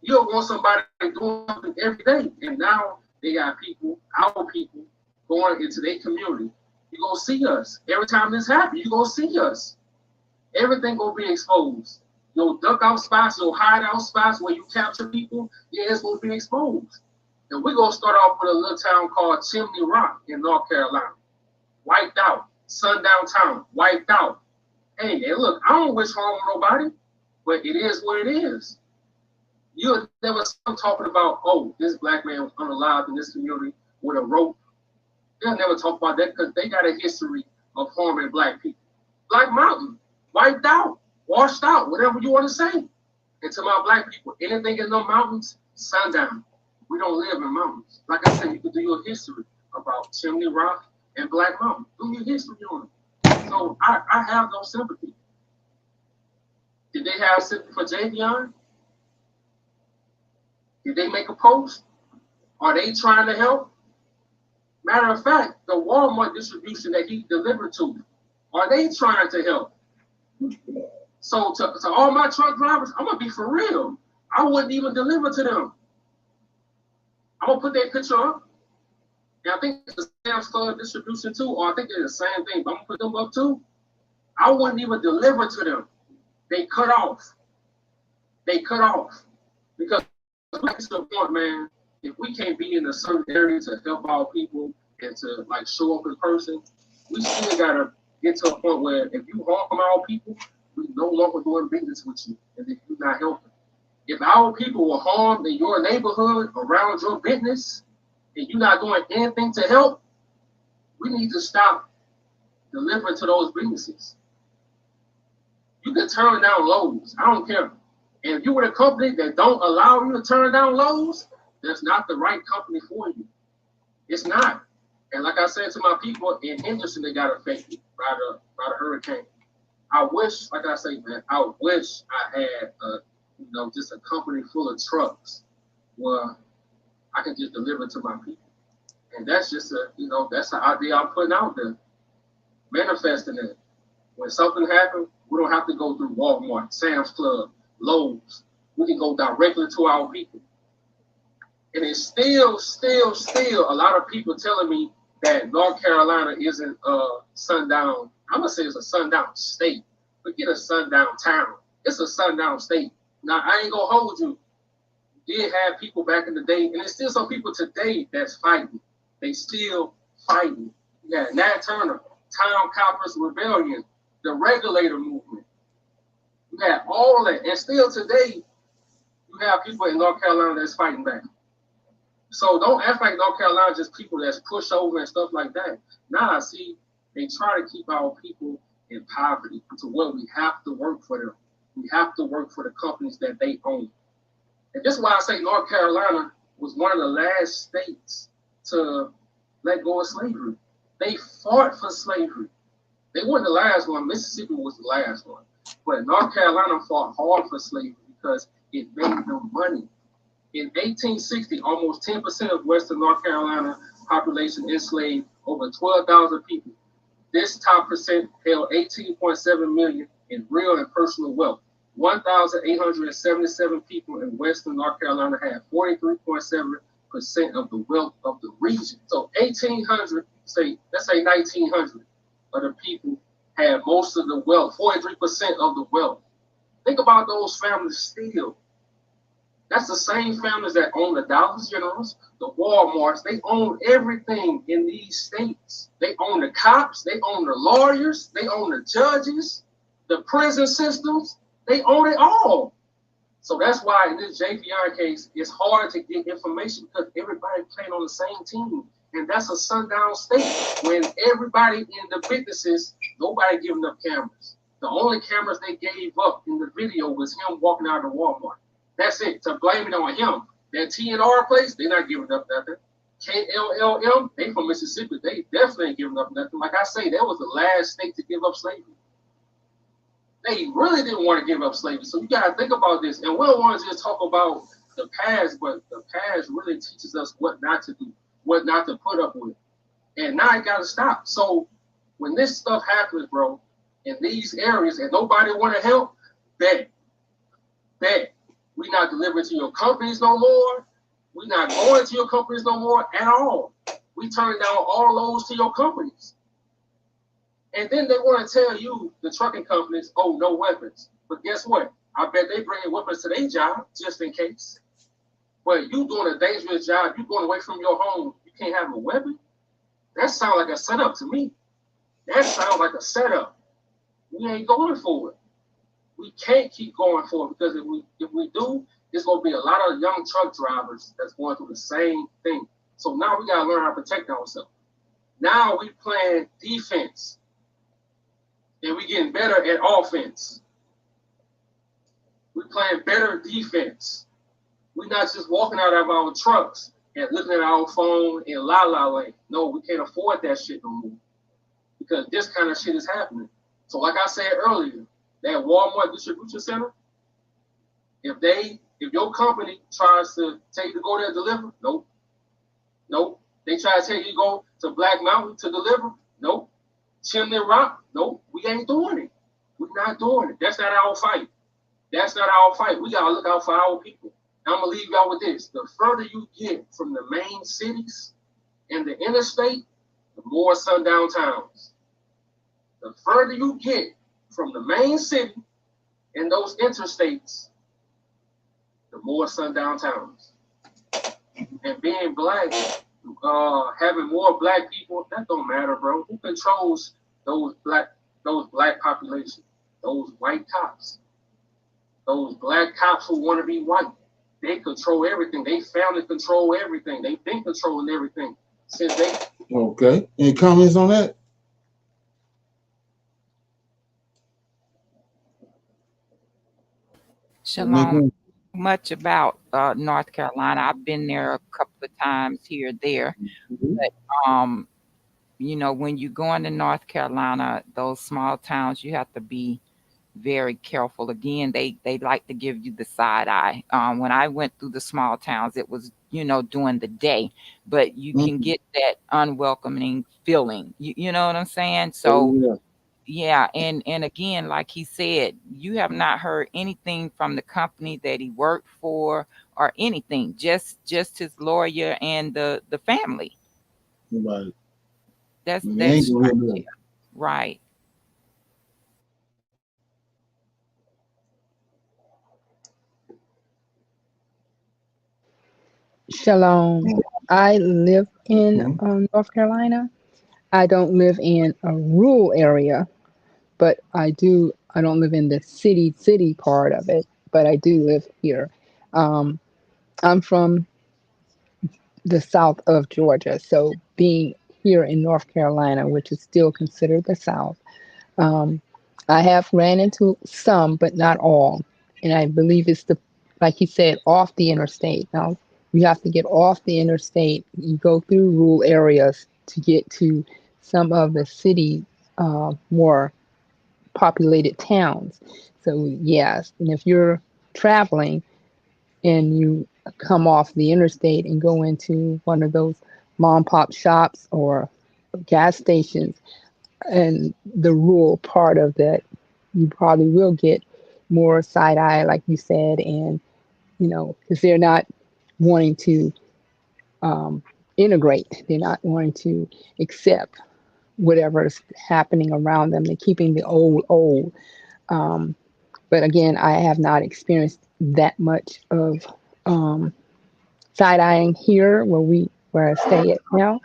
[SPEAKER 8] You'll want somebody doing something every day. And now they got people, our people, going into their community. You're going to see us. Every time this happens, you're going to see us. Everything going to be exposed. Your duck out spots, your hideout spots where you capture people, yeah, it's going to be exposed. And we're going to start off with a little town called Chimney Rock in North Carolina. Wiped out. Sundown town. Wiped out. Hey, look, I don't wish harm on nobody, but it is what it is. You'll never see them talking about, oh, this black man was unalived in this community with a rope. They'll never talk about that because they got a history of harming black people. Black Mountain, wiped out, washed out, whatever you want to say. And to my black people, anything in those mountains, sundown. We don't live in mountains. Like I said, you can do your history about Chimney Rock and Black Mountain. Do your history on it. So I have no sympathy. Did they have sympathy for Javion? Did they make a post? Are they trying to help? Matter of fact, the Walmart distribution that he delivered to, are they trying to help? So to all my truck drivers, I'm going to be for real. I wouldn't even deliver to them. I'm going to put their picture up. And I think it's the Sam's Club distribution too, or I think they're the same thing, but I'm going to put them up too. I wouldn't even deliver to them. They cut off. Because to the point, man, if we can't be in a certain area to help our people and to like show up in person, we still gotta get to a point where if you harm our people, we no longer doing business with you, and if you're not helping. If our people were harmed in your neighborhood around your business, and you're not doing anything to help, we need to stop delivering to those businesses. You can turn down Lowe's. I don't care. And if you're with a company that don't allow you to turn down Lowe's, that's not the right company for you. It's not. And like I said to my people in Henderson, they got affected by the hurricane. I wish, like I say, man, I wish I had just a company full of trucks where I can just deliver to my people. And that's just that's the idea I'm putting out there. Manifesting it. When something happens, we don't have to go through Walmart, Sam's Club, Lowe's. We can go directly to our people. And it's still a lot of people telling me that North Carolina isn't sundown. I'm going to say it's a sundown state. Forget a sundown town. It's a sundown state. Now, I ain't going to hold you. did have people back in the day, and there's still some people today that's fighting. They still fighting. You got Nat Turner, Town Coppers Rebellion, the Regulator Movement. You had all that, and still today, you have people in North Carolina that's fighting back. So don't act like North Carolina just people that's pushed over and stuff like that. Nah, see, they try to keep our people in poverty to where we have to work for them. We have to work for the companies that they own. And this is why I say North Carolina was one of the last states to let go of slavery. They fought for slavery. They weren't the last one. Mississippi was the last one. But North Carolina fought hard for slavery because it made them money. In 1860, almost 10% of Western North Carolina population enslaved over 12,000 people. This top percent held 18.7 million in real and personal wealth. 1,877 people in Western North Carolina had 43.7% of the wealth of the region. So 1,800, let's say 1,900 of the people had most of the wealth, 43% of the wealth. Think about those families still. That's the same families that own the Dollar Generals, the Walmarts. They own everything in these states. They own the cops. They own the lawyers. They own the judges, the prison systems. They own it all. So that's why in this JVR case, it's hard to get information because everybody playing on the same team. And that's a sundown state when everybody in the businesses, nobody giving up cameras. The only cameras they gave up in the video was him walking out of Walmart. That's it. To blame it on him. That TNR place, they're not giving up nothing. KLLM, they from Mississippi. They definitely ain't giving up nothing. Like I say, that was the last state to give up slavery. They really didn't want to give up slavery. So you got to think about this. And we don't want to just talk about the past, but the past really teaches us what not to do, what not to put up with. And now it got to stop. So when this stuff happens, bro, in these areas and nobody want to help, bet. We're not delivering to your companies no more. We're not going to your companies no more at all. We turn down all loans to your companies. And then they want to tell you, the trucking companies, oh, no weapons. But guess what? I bet they bringing weapons to their job just in case. But you doing a dangerous job, you going away from your home, you can't have a weapon? That sounds like a setup to me. That sounds like a setup. We ain't going for it. We can't keep going for it because if we do, there's going to be a lot of young truck drivers that's going through the same thing. So now we got to learn how to protect ourselves. Now we playing defense. And we getting better at offense. We're playing better defense. We're not just walking out of our trucks and looking at our phone in la la land. No, we can't afford that shit no more. Because this kind of shit is happening. So like I said earlier, that Walmart distribution center, if your company tries to tell you to go there and deliver, nope. They try to tell you to go to Black Mountain to deliver, nope. Chimney Rock, nope. We ain't doing it. We're not doing it. That's not our fight. That's not our fight. We gotta look out for our people. I'm gonna leave y'all with this. The further you get from the main cities and the interstate, the more sundown towns. The further you get from the main city and those interstates, the more sundown towns. And being black, having more black people, that don't matter, bro. Who controls those black population? Those white cops. Those black cops who want to be white. They control everything. They family control everything. They've been controlling everything since they.
[SPEAKER 1] Okay. Any comments on that?
[SPEAKER 3] Shalom. Much about North Carolina. I've been there a couple of times here or there.
[SPEAKER 1] Mm-hmm.
[SPEAKER 3] But you know, when you go into North Carolina, those small towns, you have to be very careful. Again, they like to give you the side eye. When I went through the small towns, it was, you know, during the day, but you can get that unwelcoming feeling. You know what I'm saying? So yeah, and again, like he said, you have not heard anything from the company that he worked for or anything. Just his lawyer and the family.
[SPEAKER 1] Right.
[SPEAKER 3] That's right.
[SPEAKER 2] Shalom. I live in
[SPEAKER 1] Mhm.
[SPEAKER 2] North Carolina. I don't live in a rural area, but I don't live in the city part of it, but I do live here. Um, I'm from the south of Georgia, so being here in North Carolina, which is still considered the South, um, I have ran into some, but not all. And I believe it's like you said, off the interstate. Now, you have to get off the interstate. You go through rural areas to get to some of the city, more populated towns. So, yes. And if you're traveling and you come off the interstate and go into one of those mom pop shops or gas stations, and the rural part of that, you probably will get more side eye, like you said, and because they're not wanting to um, integrate, they're not wanting to accept whatever is happening around them. They're keeping the old old. Um, but again, I have not experienced that much of side eyeing here where I stay at now.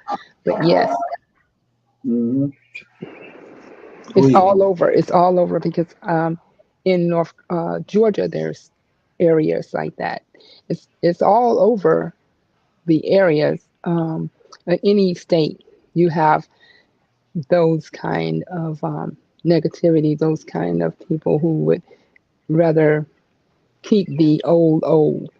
[SPEAKER 2] But yes,
[SPEAKER 1] Mm-hmm. Go
[SPEAKER 2] it's
[SPEAKER 1] ahead.
[SPEAKER 2] all over. It's all over because in North Georgia, there's areas like that. It's all over the areas. In any state, you have those kind of negativity, those kind of people who would rather keep the old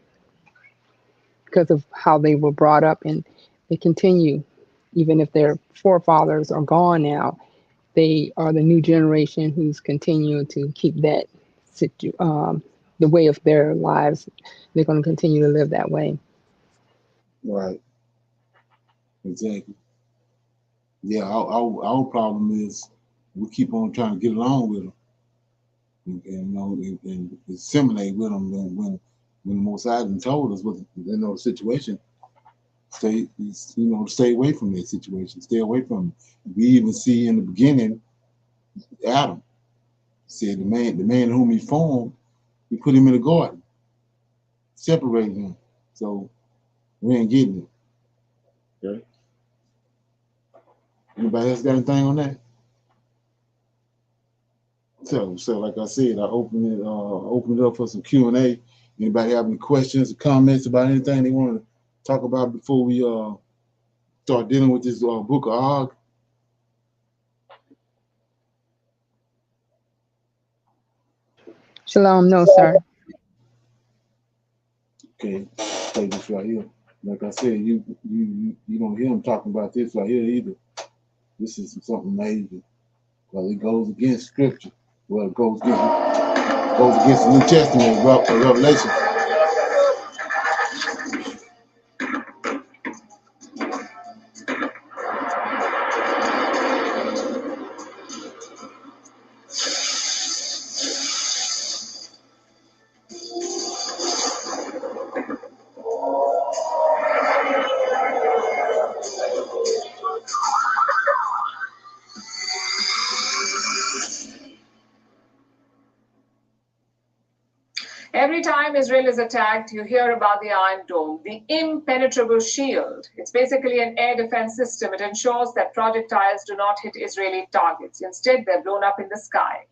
[SPEAKER 2] because of how they were brought up, and they continue, even if their forefathers are gone now. They are the new generation who's continuing to keep that the way of their lives. They're going to continue to live that way.
[SPEAKER 1] Right. Exactly. Yeah. Our problem is we keep on trying to get along with them, and assimilate with them. And when the Most High done told us what the situation, stay away from that situation. Stay away from it. We even see in the beginning, Adam said the man whom he formed, he put him in a garden, separated him. So we ain't getting it. Okay. Anybody else got anything on that? So like I said, I open it up for some Q&A. Anybody have any questions or comments about anything they want to talk about before we start dealing with this book of Og?
[SPEAKER 2] Shalom, no, sir.
[SPEAKER 1] Okay, play this right here. Like I said, you don't hear them talking about this right here either. This is something major. Well, it goes against scripture. Well, it goes against the New Testament, Revelation.
[SPEAKER 9] Every time Israel is attacked, you hear about the Iron Dome, the impenetrable shield. It's basically an air defense system. It ensures that projectiles do not hit Israeli targets. Instead, they're blown up in the sky.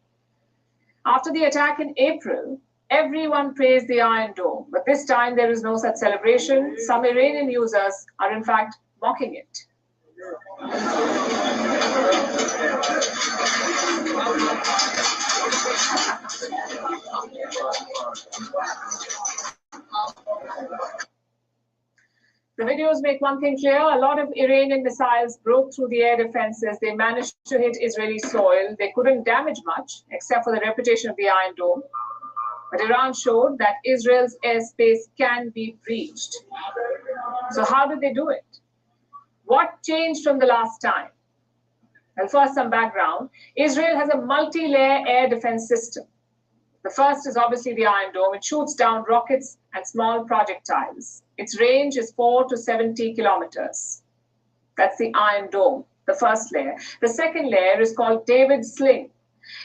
[SPEAKER 9] After the attack in April, everyone praised the Iron Dome, but this time there is no such celebration. Some Iranian users are in fact mocking it. The videos make one thing clear: a lot of Iranian missiles broke through the air defenses. They managed to hit Israeli soil. They couldn't damage much, except for the reputation of the Iron Dome. But Iran showed that Israel's airspace can be breached. So how did they do it? What changed from the last time? Well, first, some background. Israel has a multi-layer air defense system. The first is obviously the Iron Dome. It shoots down rockets and small projectiles. Its range is 4 to 70 kilometers. That's the Iron Dome, the first layer. The second layer is called David's Sling.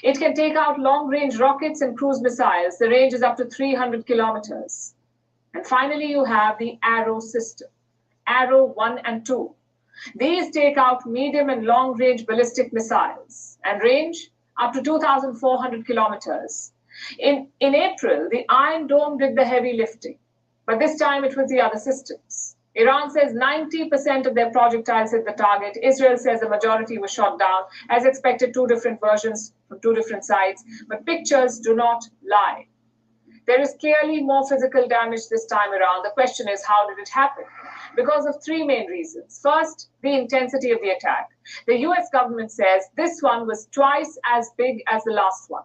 [SPEAKER 9] It can take out long-range rockets and cruise missiles. The range is up to 300 kilometers. And finally, you have the Arrow system, Arrow 1 and 2. These take out medium and long-range ballistic missiles and range up to 2,400 kilometers. In April, the Iron Dome did the heavy lifting, but this time it was the other systems. Iran says 90% of their projectiles hit the target. Israel says the majority was shot down. As expected, two different versions from two different sides, but pictures do not lie. There is clearly more physical damage this time around. The question is, how did it happen? Because of three main reasons. First, the intensity of the attack. The US government says this one was twice as big as the last one.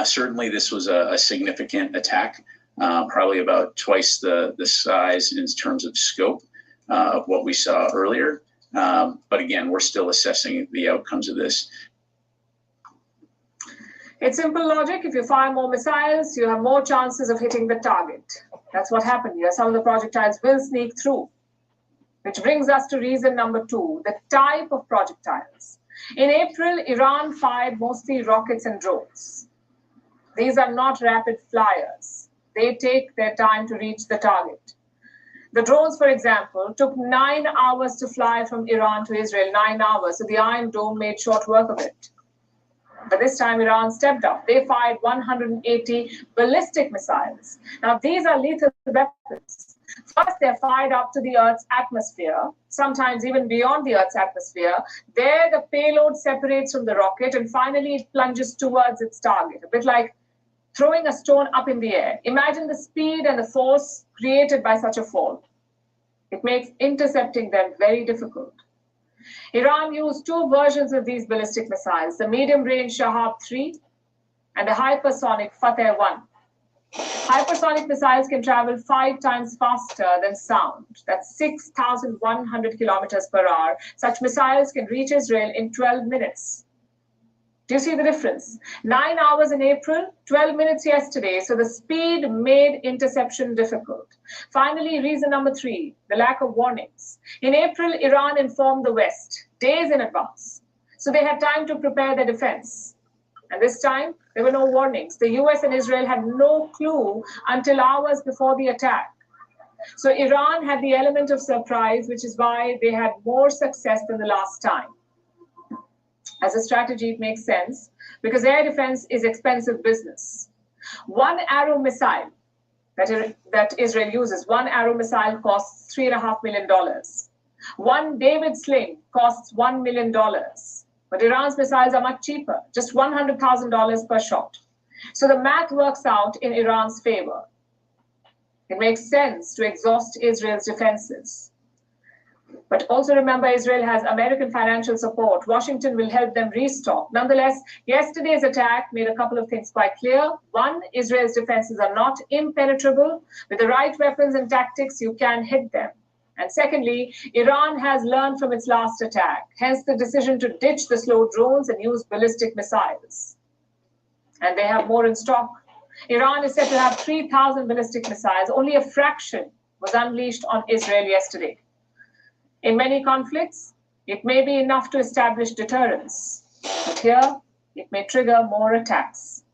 [SPEAKER 10] Certainly, this was a significant attack, probably about twice the size in terms of scope of what we saw earlier. But again, we're still assessing the outcomes of this.
[SPEAKER 9] It's simple logic. If you fire more missiles, you have more chances of hitting the target. That's what happened here. Some of the projectiles will sneak through. Which brings us to reason number 2, the type of projectiles. In April, Iran fired mostly rockets and drones. These are not rapid flyers. They take their time to reach the target. The drones, for example, took 9 hours to fly from Iran to Israel, 9 hours. So the Iron Dome made short work of it. But this time, Iran stepped up. They fired 180 ballistic missiles. Now, these are lethal weapons. First, they're fired up to the Earth's atmosphere, sometimes even beyond the Earth's atmosphere. There, the payload separates from the rocket, and finally, it plunges towards its target, a bit like throwing a stone up in the air. Imagine the speed and the force created by such a fall. It makes intercepting them very difficult. Iran used 2 versions of these ballistic missiles, the medium-range Shahab-3 and the hypersonic Fateh-1. Hypersonic missiles can travel 5 times faster than sound. That's 6,100 kilometers per hour. Such missiles can reach Israel in 12 minutes. Do you see the difference? 9 hours in April, 12 minutes yesterday. So the speed made interception difficult. Finally, reason number 3, the lack of warnings. In April, Iran informed the West days in advance. So they had time to prepare their defense. And this time, there were no warnings. The US and Israel had no clue until hours before the attack. So Iran had the element of surprise, which is why they had more success than the last time. As a strategy, it makes sense because air defense is expensive business. One Arrow missile that Israel uses, one Arrow missile costs $3.5 million. One David sling costs $1 million. But Iran's missiles are much cheaper, just $100,000 per shot. So the math works out in Iran's favor. It makes sense to exhaust Israel's defenses. But also remember, Israel has American financial support. Washington will help them restock. Nonetheless, yesterday's attack made a couple of things quite clear. One, Israel's defenses are not impenetrable. With the right weapons and tactics, you can hit them. And secondly, Iran has learned from its last attack, hence the decision to ditch the slow drones and use ballistic missiles. And they have more in stock. Iran is said to have 3,000 ballistic missiles. Only a fraction was unleashed on Israel yesterday. In many conflicts, it may be enough to establish deterrence, but here it may trigger more attacks.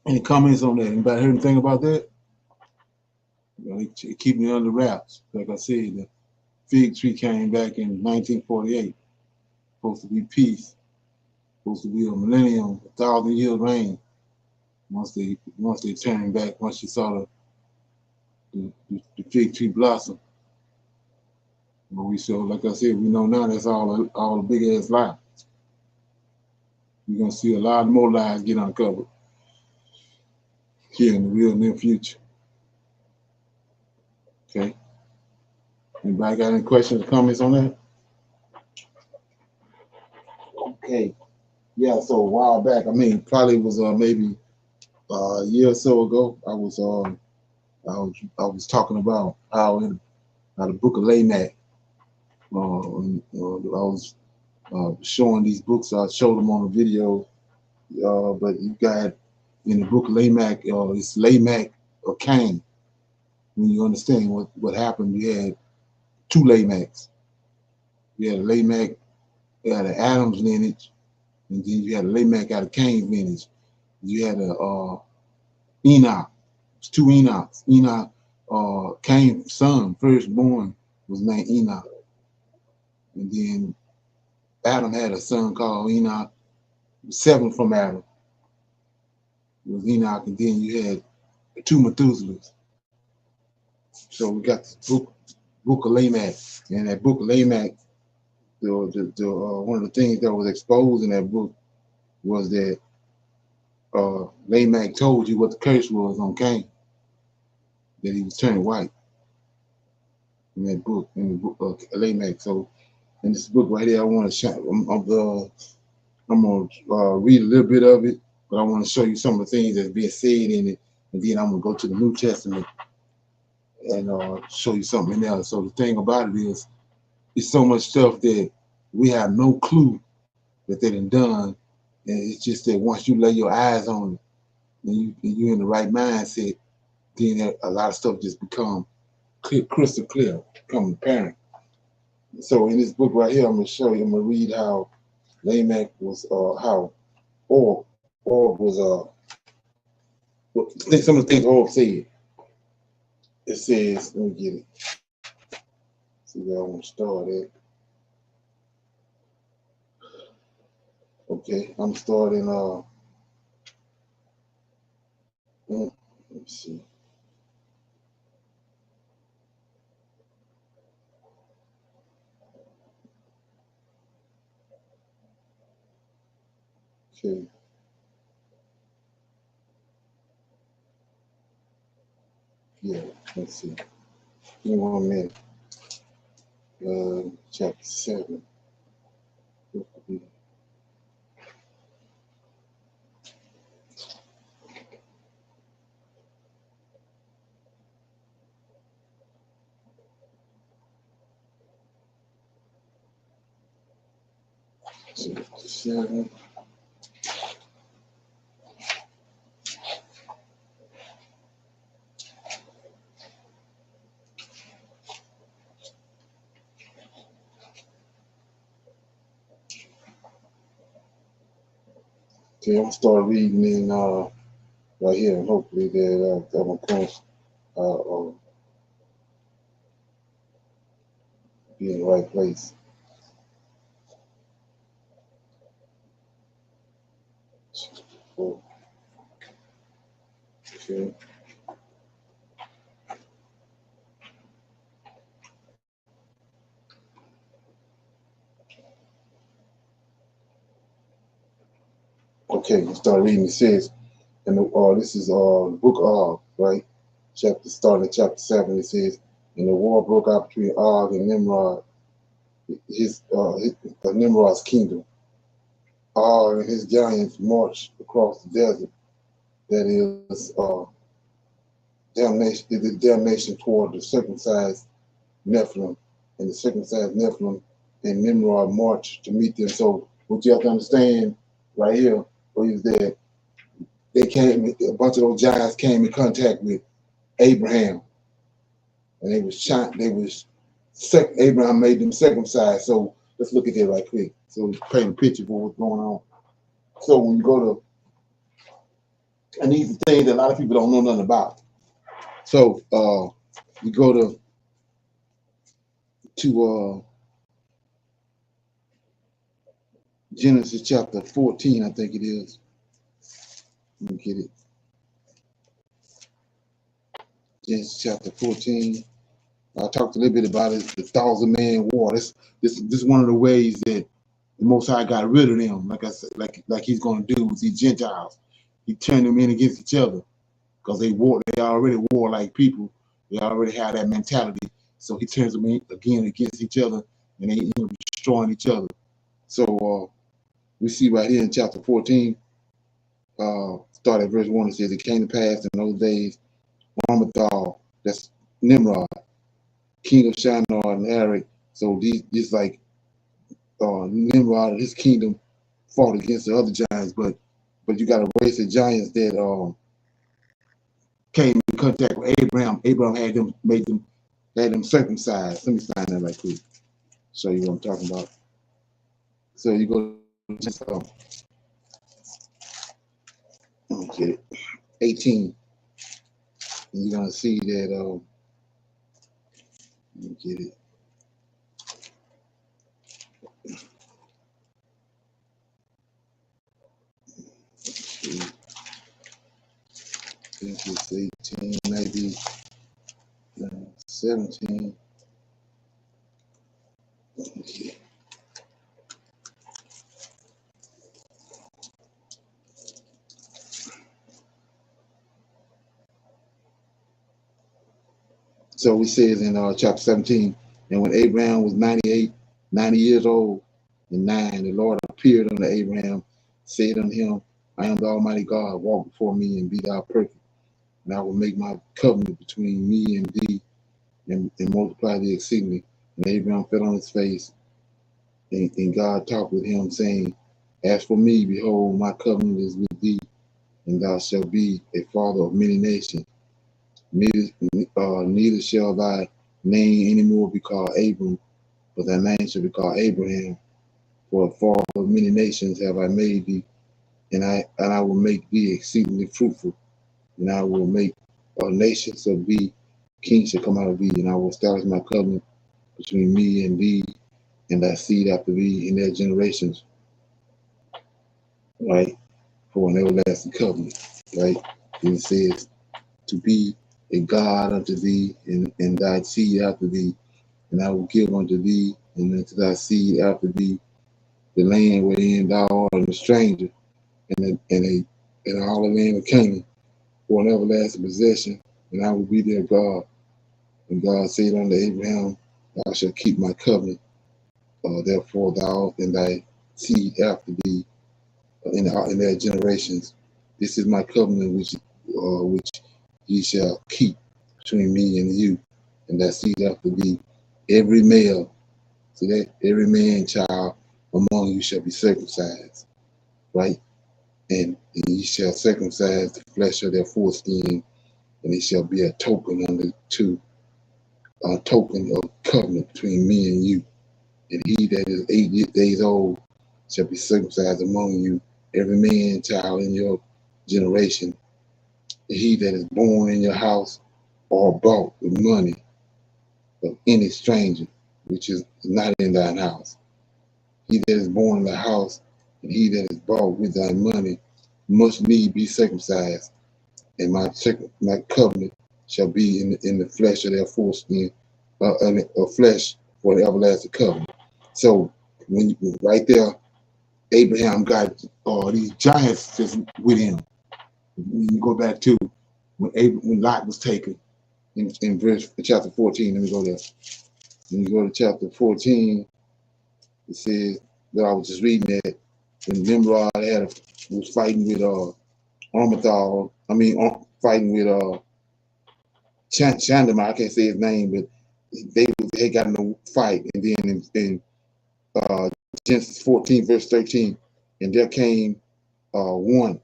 [SPEAKER 1] Any comments on that? Anybody heard anything about that? They keep me under wraps. Like I said, the fig tree came back in 1948. Supposed to be peace. Supposed to be a millennium, 1,000 years reign. Once they turned back, once you saw the fig tree blossom. But we saw, like I said, we know now that's all a big ass lie. You're gonna see a lot more lies get uncovered here in the real near future. Okay. Anybody got any questions or comments on that? Okay. Yeah, so a while back, I mean, probably was maybe a year or so ago, I was talking about how in the book of Lamech, I was showing these books. I showed them on a video, but you got in the book of Lamech, it's Lamech or Cain. When you understand what happened, we had 2 Lamechs. You had a Lamech out of Adam's lineage, and then you had a Lamech out of Cain's lineage. You had a Enoch two Enochs. Enoch, Cain's son, firstborn, was named Enoch. And then Adam had a son called Enoch. Seventh from Adam was Enoch, and then you had two Methuselahs. So we got the book of Lamech, and that book of Lamech, one of the things that was exposed in that book was that Lamech told you what the curse was on Cain, that he was turning white in that book, in the book of Lamech. So in this book right here, I want to show. I'm gonna read a little bit of it, but I want to show you some of the things that's being said in it, and then I'm gonna go to the New Testament and show you something else. So the thing about it is, it's so much stuff that we have no clue that they done, and it's just that once you lay your eyes on it, and you're in the right mindset, then a lot of stuff just become crystal clear, become apparent. So in this book right here, I'm gonna show you. I'm gonna read how Lamech was, how Orb was, some of the things Orb said. It says, let me get it. See where I want to start at. Okay, I'm starting, let me see. Okay. Yeah, let's see. Give me 1 minute. Chapter 7. Chapter 7. Okay, I'm gonna start reading in right here, and hopefully that I'm gonna be in the right place. Okay. Okay, we'll start reading. It says, and this is the book of right, starting at chapter 7. It says, and the war broke out between Og and Nimrod, Nimrod's kingdom. Og and his giants marched across the desert. That is damnation toward the circumcised Nephilim, and the circumcised Nephilim and Nimrod marched to meet them. So what you have to understand right here is that a bunch of those giants came in contact with Abraham, and Abraham made them circumcised. So let's look at that right quick. So paint a picture for what's going on. So when you go to, and these are things that a lot of people don't know nothing about. So you go to Genesis chapter 14, I think it is. Let me get it. Genesis chapter 14. I talked a little bit about it, the 1,000-man war. This is one of the ways that the Most High got rid of them, like I said, like he's going to do with these Gentiles. He turned them in against each other because they already war like people. They already have that mentality. So he turns them in again against each other, and they end up destroying each other. So we see right here in chapter 14, start at verse 1, it says, it came to pass in those days, Ramathal, that's Nimrod, king of Shinar and Eric. So these like Nimrod and his kingdom fought against the other giants, but you got a race of giants that came in contact with Abraham. Abraham had them circumcised. Let me find that right quick. Show you what I'm talking about. So you go to let me get it. 18. And you're gonna see that. Let me get it. I think it's 18, maybe 17. Okay. So we says in chapter 17, and when Abraham was 90 years old and 9, the Lord appeared unto Abraham, said unto him, I am the Almighty God, walk before me and be thou perfect. And I will make my covenant between me and thee and multiply thee exceedingly. And Abraham fell on his face, and God talked with him, saying, as for me, behold, my covenant is with thee, and thou shalt be a father of many nations. Neither shall thy name anymore be called Abram, but thy name shall be called Abraham. For a father of many nations have I made thee, and I will make thee exceedingly fruitful, and I will make nations of thee, kings shall come out of thee, and I will establish my covenant between me and thee, and thy seed after thee in their generations, right? For an everlasting covenant, right? And it says, to be a God unto thee, and thy seed after thee, and I will give unto thee, and unto thy seed after thee, the land wherein thou art a stranger, and all the land of Canaan, for an everlasting possession, and I will be their God. And God said unto Abraham, thou shalt keep my covenant, therefore thou and thy seed after thee, in their generations. This is my covenant which ye shall keep between me and you, and thy seed after thee. Every male, so that every man child among you shall be circumcised, right? And ye shall circumcise the flesh of their foreskin, and it shall be a token a token of covenant between me and you. And he that is 8 days old shall be circumcised among you, every man child in your generation. And he that is born in your house or bought with money of any stranger, which is not in thine house. He that is born in the house, and he that is bought with thy money, must need be circumcised. And my covenant shall be in the flesh of their foreskin, flesh for the everlasting covenant. So when right there, Abraham got these giants just with him. When you go back to when Lot was taken in chapter 14, let me go there. When you go to chapter 14, it says that I was just reading that when Nimrod was fighting with fighting with Shandamar, I can't say his name, but they got in a fight, and then in Genesis 14 verse 13, and there came one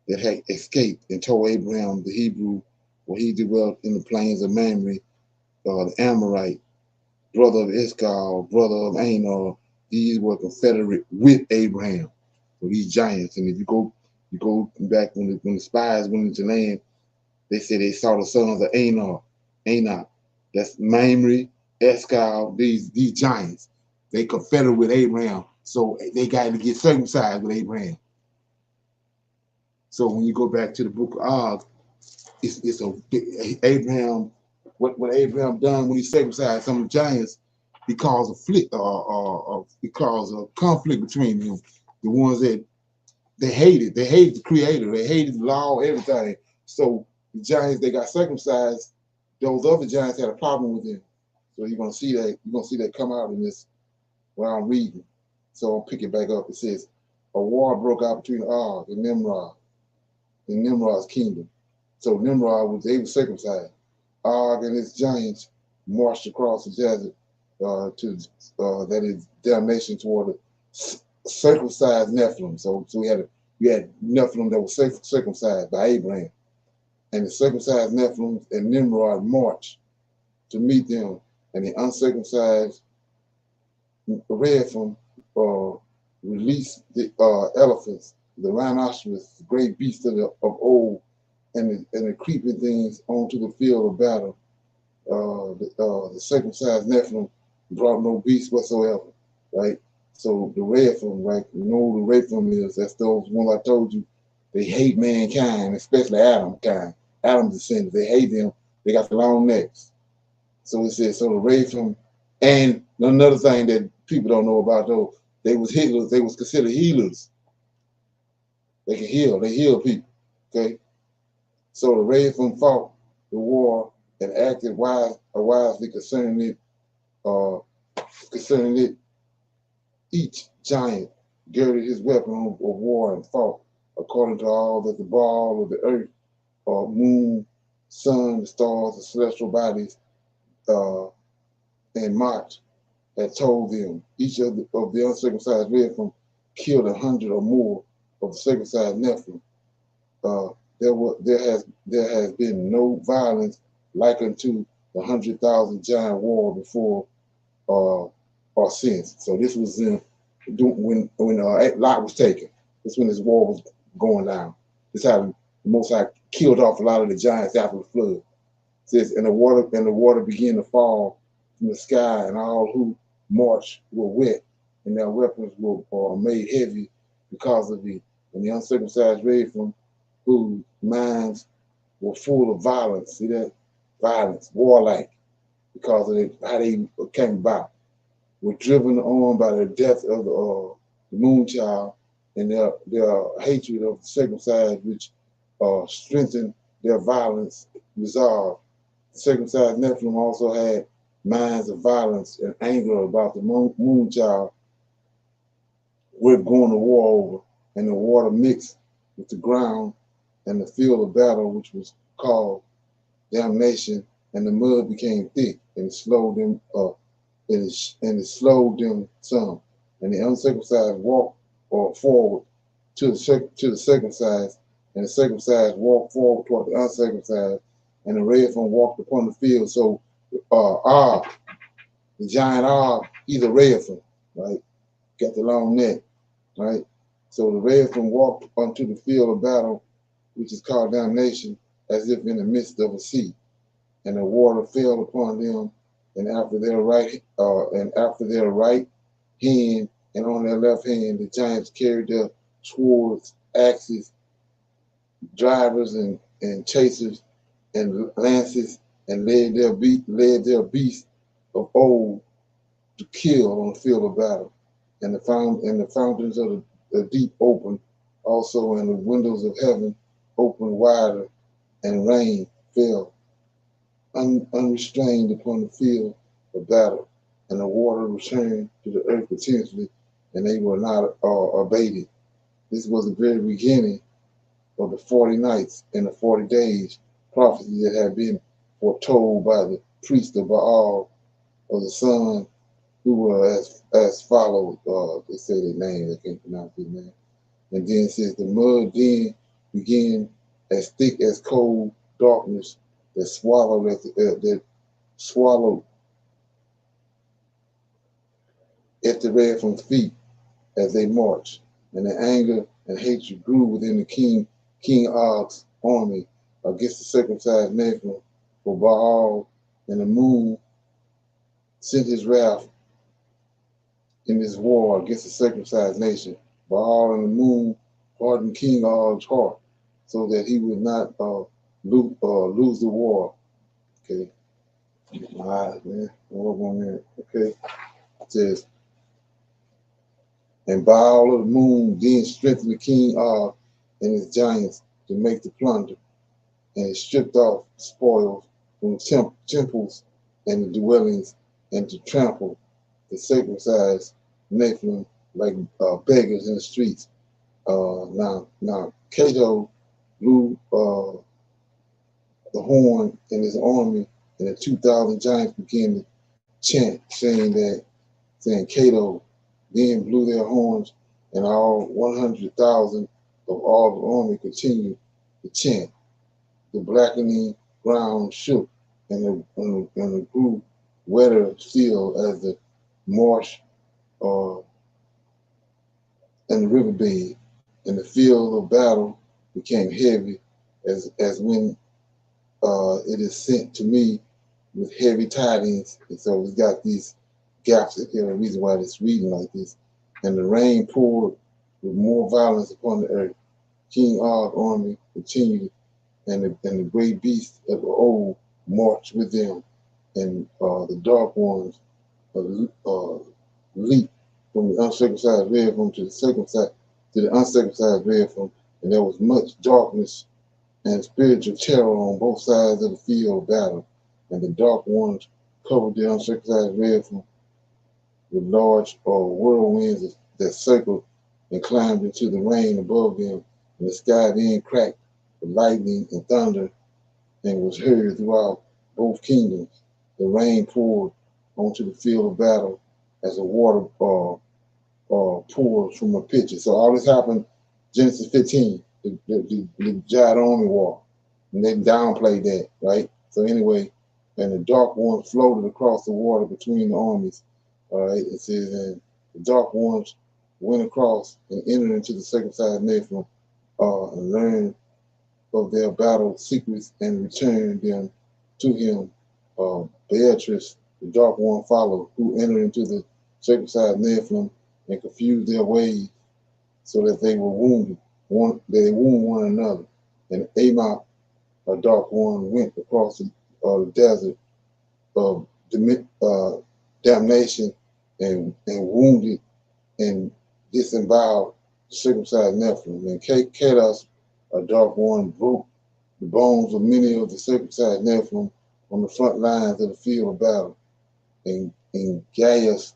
[SPEAKER 1] that had escaped and told Abraham the Hebrew, where he dwelt in the plains of Mamre, the Amorite, brother of Escal, brother of Aner. These were confederate with Abraham. So these giants, and if you go back when the spies went into land, they said they saw the sons of Anak. That's Mamre, Escal, these giants. They confederate with Abraham, so they got to get circumcised with Abraham. So when you go back to the book of Og, it's Abraham. What Abraham done when he circumcised some of the giants because of conflict between them, the ones that they hated the Creator, they hated the law, everything. So the giants they got circumcised, those other giants had a problem with them. So you're gonna see that come out in this what I'm reading. So I'll pick it back up. It says a war broke out between Og and Nimrod in Nimrod's kingdom. So Nimrod was circumcised. Og and his giants marched across the desert that is damnation toward the circumcised Nephilim. So we had Nephilim that was circumcised by Abraham, and the circumcised Nephilim and Nimrod marched to meet them, and the uncircumcised Rephaim released the elephants, the rhinoceros, the great beasts of old, and the creeping things onto the field of battle. The circumcised Nephilim brought no beast whatsoever, right? So the Rephaim, right? You know who the Rephaim is? That's those ones I told you. They hate mankind, especially Adam's descendants. They hate them. They got the long necks. So it says, so the Rephaim, and another thing that people don't know about those, they was healers. They was considered healers. They can heal. They heal people. Okay. So the Rephaim fought the war and acted wisely concerning it. Each giant girded his weapon of war and fought according to all that the ball of the earth, or moon, sun, the stars, the celestial bodies, and March had told them. Each of the uncircumcised Rephaim killed 100 or more of the circumcised Nephilim. There has been no violence like unto the 100,000 giant war before or since. So this was when Lot was taken. This when this war was going down. This how the Most High killed off a lot of the giants after the flood. It says, and the water began to fall from the sky, and all who marched were wet, and their weapons were made heavy because of it. And the uncircumcised Rephaim, whose minds were full of violence, see that? Violence, warlike, because of how they came about, were driven on by the death of the moon child and their hatred of the circumcised, which strengthened their violence resolve. The circumcised Nephilim also had minds of violence and anger about the moon child we're going to war over, and the water mixed with the ground and the field of battle, which was called damnation, and the mud became thick and it slowed them and it slowed them some. And the uncircumcised walked forward to the circumcised, and the circumcised walked forward toward the uncircumcised, and the Rephaim walked upon the field. So the giant he's a Rephaim, right? Got the long neck, right? So the Rephaim walked onto the field of battle, which is called damnation, as if in the midst of a sea, and the water fell upon them, and after their right hand and on their left hand, the giants carried their swords, axes, drivers, and chasers, and lances, and led their beasts of old to kill on the field of battle. And the fountains of the deep opened also, and the windows of heaven opened wider, and rain fell unrestrained upon the field of battle, and the water returned to the earth continuously, and they were not abated. This was the very beginning of the 40 nights and the 40 days prophecy that had been foretold by the priest of Baal of the sun, who were as follows. They say their name, I can't pronounce his name. And then it says, the mud then began as thick as cold darkness that swallowed at the Rephraim's feet as they marched, and the anger and hatred grew within the King Og's army against the circumcised Nephilim, for Baal and the moon sent his wrath in this war against the circumcised nation. Baal and the moon hardened King Og's heart so that he would not lose the war. Okay. All right, man. Okay. It says, and Baal of the moon then strengthened the King Og and his giants to make the plunder, and he stripped off spoils from the temples and the dwellings, and to trample the circumcised Nephilim like beggars in the streets. Now Cato blew the horn in his army, and the 2,000 giants began to chant, saying Cato then blew their horns, and all 100,000 of all the army continued to chant. The blackening ground shook, and the grew wetter still as the marsh and the riverbed, and the field of battle became heavy, as when it is sent to me with heavy tidings. And so it's got these gaps in here, the reason why it's reading like this. And the rain poured with more violence upon the earth. King Og's army continued, and the great beasts of the old marched with them, and the dark ones leaped from the uncircumcised Rephaim to the uncircumcised Rephaim, and there was much darkness and spiritual terror on both sides of the field of battle. And the dark ones covered the uncircumcised Rephaim with large whirlwinds that circled and climbed into the rain above them, and the sky then cracked with lightning and thunder, and was heard throughout both kingdoms. The rain poured onto the field of battle as the water pours from a pitcher. So all this happened Genesis 15, the giant army war, and they downplayed that, right? So anyway, and the dark ones floated across the water between the armies. All right, it says, and the dark ones went across and entered into the circumcised Nephilim and learned of their battle secrets and returned them to him. Beatrice, the dark one, followed, who entered into the circumcised Nephilim and confused their ways, so that they were wounded. They wound one another. And Amok, a dark one, went across the desert of damnation and wounded and disemboweled the circumcised Nephilim. And Kados, a dark one, broke the bones of many of the circumcised Nephilim on the front lines of the field of battle. And Gaius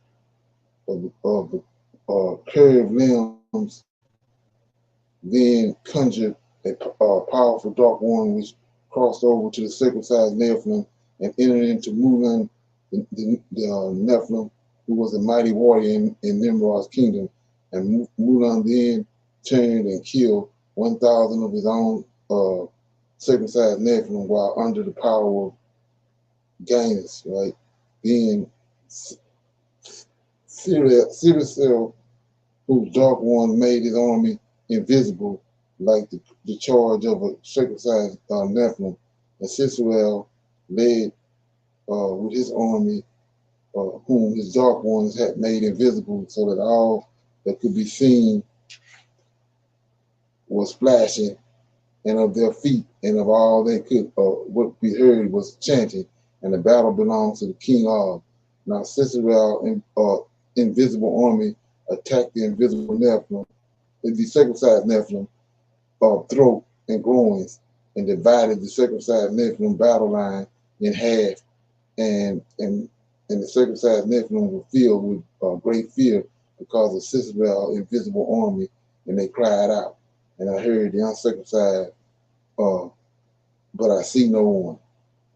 [SPEAKER 1] of the curved limbs then conjured a powerful dark one which crossed over to the circumcised Nephilim and entered into Mulan, the Nephilim, who was a mighty warrior in Nimrod's kingdom. And Mulan then turned and killed 1,000 of his own circumcised Nephilim while under the power of Gaius, right? Then Cyril, whose dark one made his army invisible, like the charge of a circumcised Nephilim. And Siserael led with his army, whom his dark ones had made invisible, so that all that could be seen was flashing, and of their feet, and of all they could, what we heard was chanting. And the battle belongs to the king of. Now Siserael, invisible army, attacked the invisible Nephilim, the circumcised Nephilim, throat and groins, and divided the circumcised Nephilim battle line in half, and the circumcised Nephilim were filled with great fear because of Siserael's invisible army, and they cried out. And I heard the uncircumcised, but I see no one.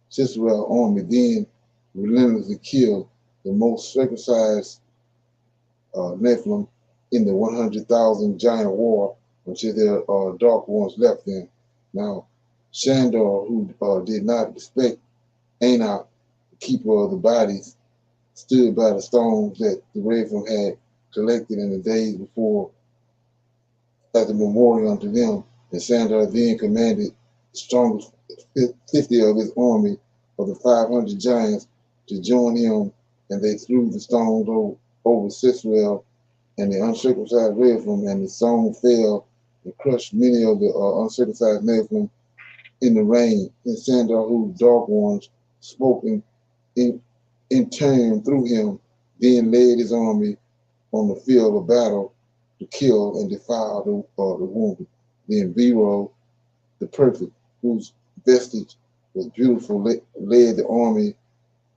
[SPEAKER 1] Siserael's army then relentlessly killed the most circumcised Nephilim in the 100,000 giant war until their dark ones left them. Now, Shandor, who did not respect Anak, the keeper of the bodies, stood by the stones that the Rephaim had collected in the days before as a memorial unto them. And Shandor then commanded the strongest 50 of his army of the 500 giants to join him, and they threw the stones over Siserael and the uncircumcised Rephaim, and the stone fell and crushed many of the uncircumcised Nephilim in the rain. And Shandor, whose dark ones spoke in turn through him, then led his army on the field of battle to kill and defile the wounded. Then Vero, the perfect, whose vestige was beautiful, led the army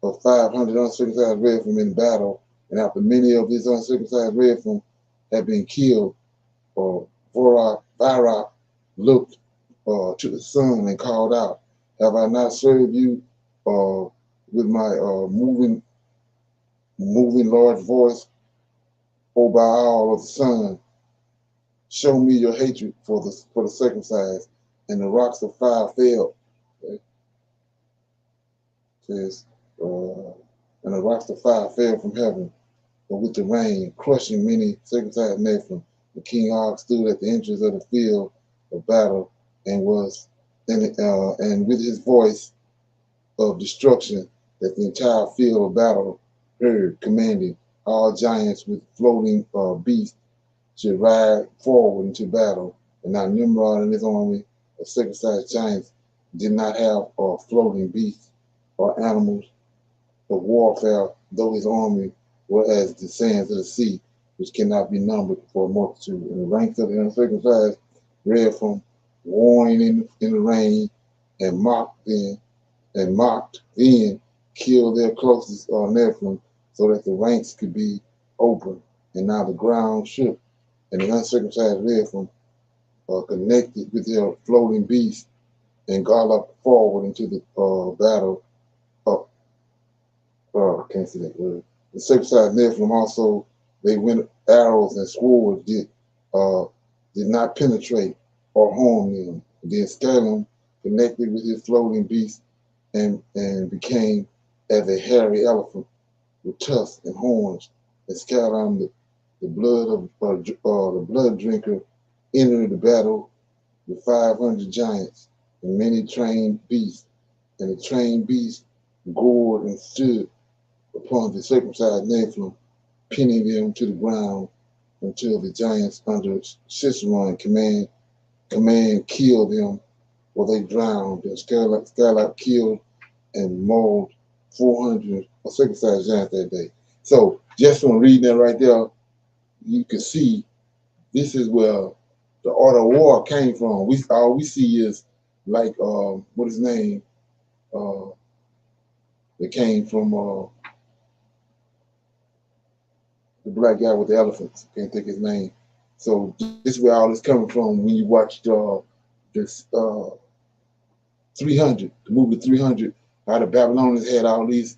[SPEAKER 1] of 500 uncircumcised Rephaim in battle. And after many of his uncircumcised Rephaim had been killed, Barak looked to the sun and called out, "Have I not served you with my moving large voice, O Baal of the sun? Show me your hatred for the circumcised." And the rocks of fire fell. Okay. It says, and the rocks of fire fell from heaven, with the rain, crushing many circumcised Nephilim. The king Og stood at the entrance of the field of battle and was and with his voice of destruction, that the entire field of battle heard, commanding all giants with floating beasts should ride forward into battle. And now Nimrod and his army of circumcised giants did not have floating beasts or animals of warfare, though his army were as the sands of the sea, which cannot be numbered for a multitude. And the ranks of the uncircumcised read from warring in the rain and mocked then killed their closest Nephilim, so that the ranks could be open. And now the ground shook, and the uncircumcised Nephilim connected with their floating beasts and galloped forward into the battle. I can't see that word. The circumcised Nephilim also, they went arrows and swords did not penetrate or harm them. And then Scalum connected with his floating beast and became as a hairy elephant with tusks and horns. And Scalum, the blood drinker, entered the battle with 500 giants and many trained beasts. And the trained beasts gored and stood upon the circumcised Nephilim, pinning them to the ground until the giants under Ciceron command killed them, or they drowned. And Skylark killed and mauled 400 circumcised giants that day. So just from reading that right there, you can see this is where the art of war came from. All we see is like what his name? It came from the black guy with the elephants. Can't think his name. So this is where all this coming from when you watch this 300, the movie 300, how the Babylonians had all these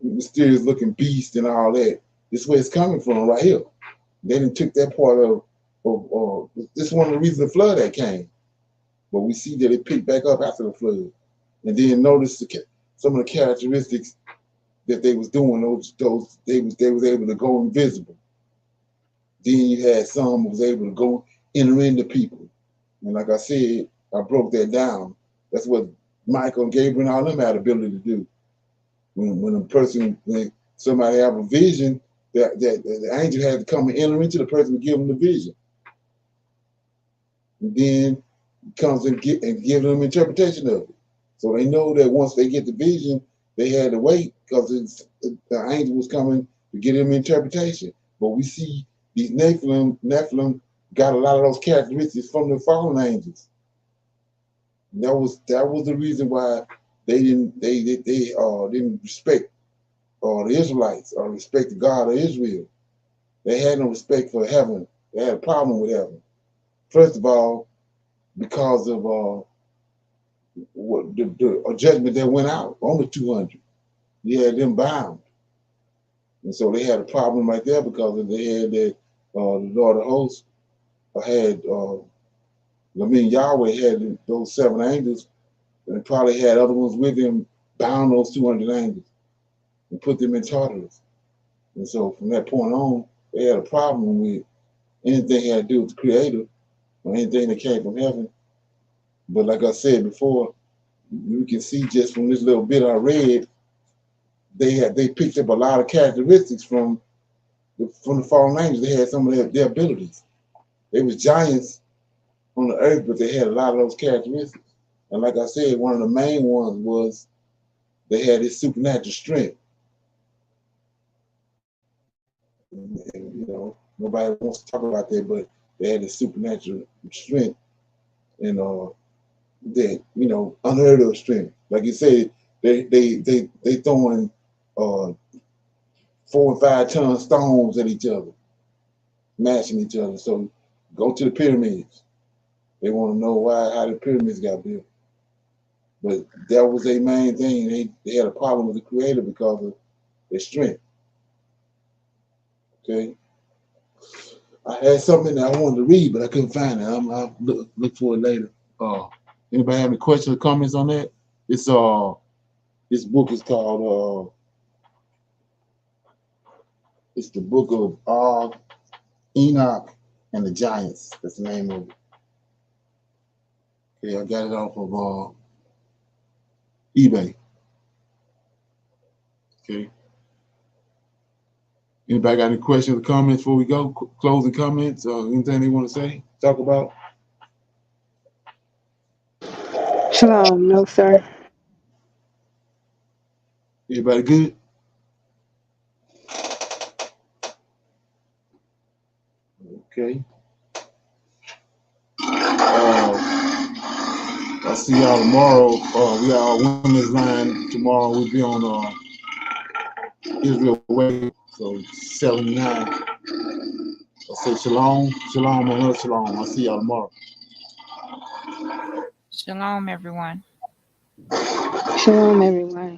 [SPEAKER 1] mysterious looking beasts and all that. This is where it's coming from right here. They didn't took that part of this is one of the reasons the flood that came. But we see that it picked back up after the flood. And then notice some of the characteristics that they was doing, they was able to go invisible. Then you had some who was able to go enter into people. And like I said, I broke that down. That's what Michael and Gabriel and all them had the ability to do. When somebody have a vision, that the angel had to come and enter into the person to give them the vision. And then comes and give them interpretation of it. So they know that once they get the vision, they had to wait because the angel was coming to get them interpretation. But we see these Nephilim got a lot of those characteristics from the fallen angels. And that was the reason why they didn't respect the Israelites or respect the God of Israel. They had no respect for heaven. They had a problem with heaven. First of all, because of the judgment that went out on the 200. You had them bound. And so they had a problem right there because they had that the Lord of hosts had Yahweh had those 7 angels and probably had other ones with him, bound those 200 angels and put them in Tartarus. And so from that point on, they had a problem with anything had to do with the Creator or anything that came from heaven. But like I said before, you can see just from this little bit I read, they picked up a lot of characteristics from the fallen angels. They had some of their abilities. They was giants on the earth, but they had a lot of those characteristics. And like I said, one of the main ones was they had this supernatural strength. And, nobody wants to talk about that, but they had this supernatural strength and that unheard of strength. Like you said, they throwing 4 and 5 ton stones at each other, mashing each other. So go to the pyramids. They want to know how the pyramids got built. But that was their main thing. They had a problem with the Creator because of their strength. Okay. I had something that I wanted to read, but I couldn't find it. I'll look for it later. Anybody have any questions or comments on that? This book is called it's the book of Enoch and the Giants. That's the name of it. Okay, I got it off of eBay. Okay. Anybody got any questions or comments before we go? Closing comments or anything they want to say, talk about?
[SPEAKER 2] Shalom, no sir.
[SPEAKER 1] Everybody good? Okay. I'll see y'all tomorrow. We got our women's line tomorrow. We'll be on Israel Way, so 79. I'll say shalom, shalom, and another shalom. I'll see y'all tomorrow.
[SPEAKER 3] Shalom, everyone.
[SPEAKER 2] Shalom, everyone.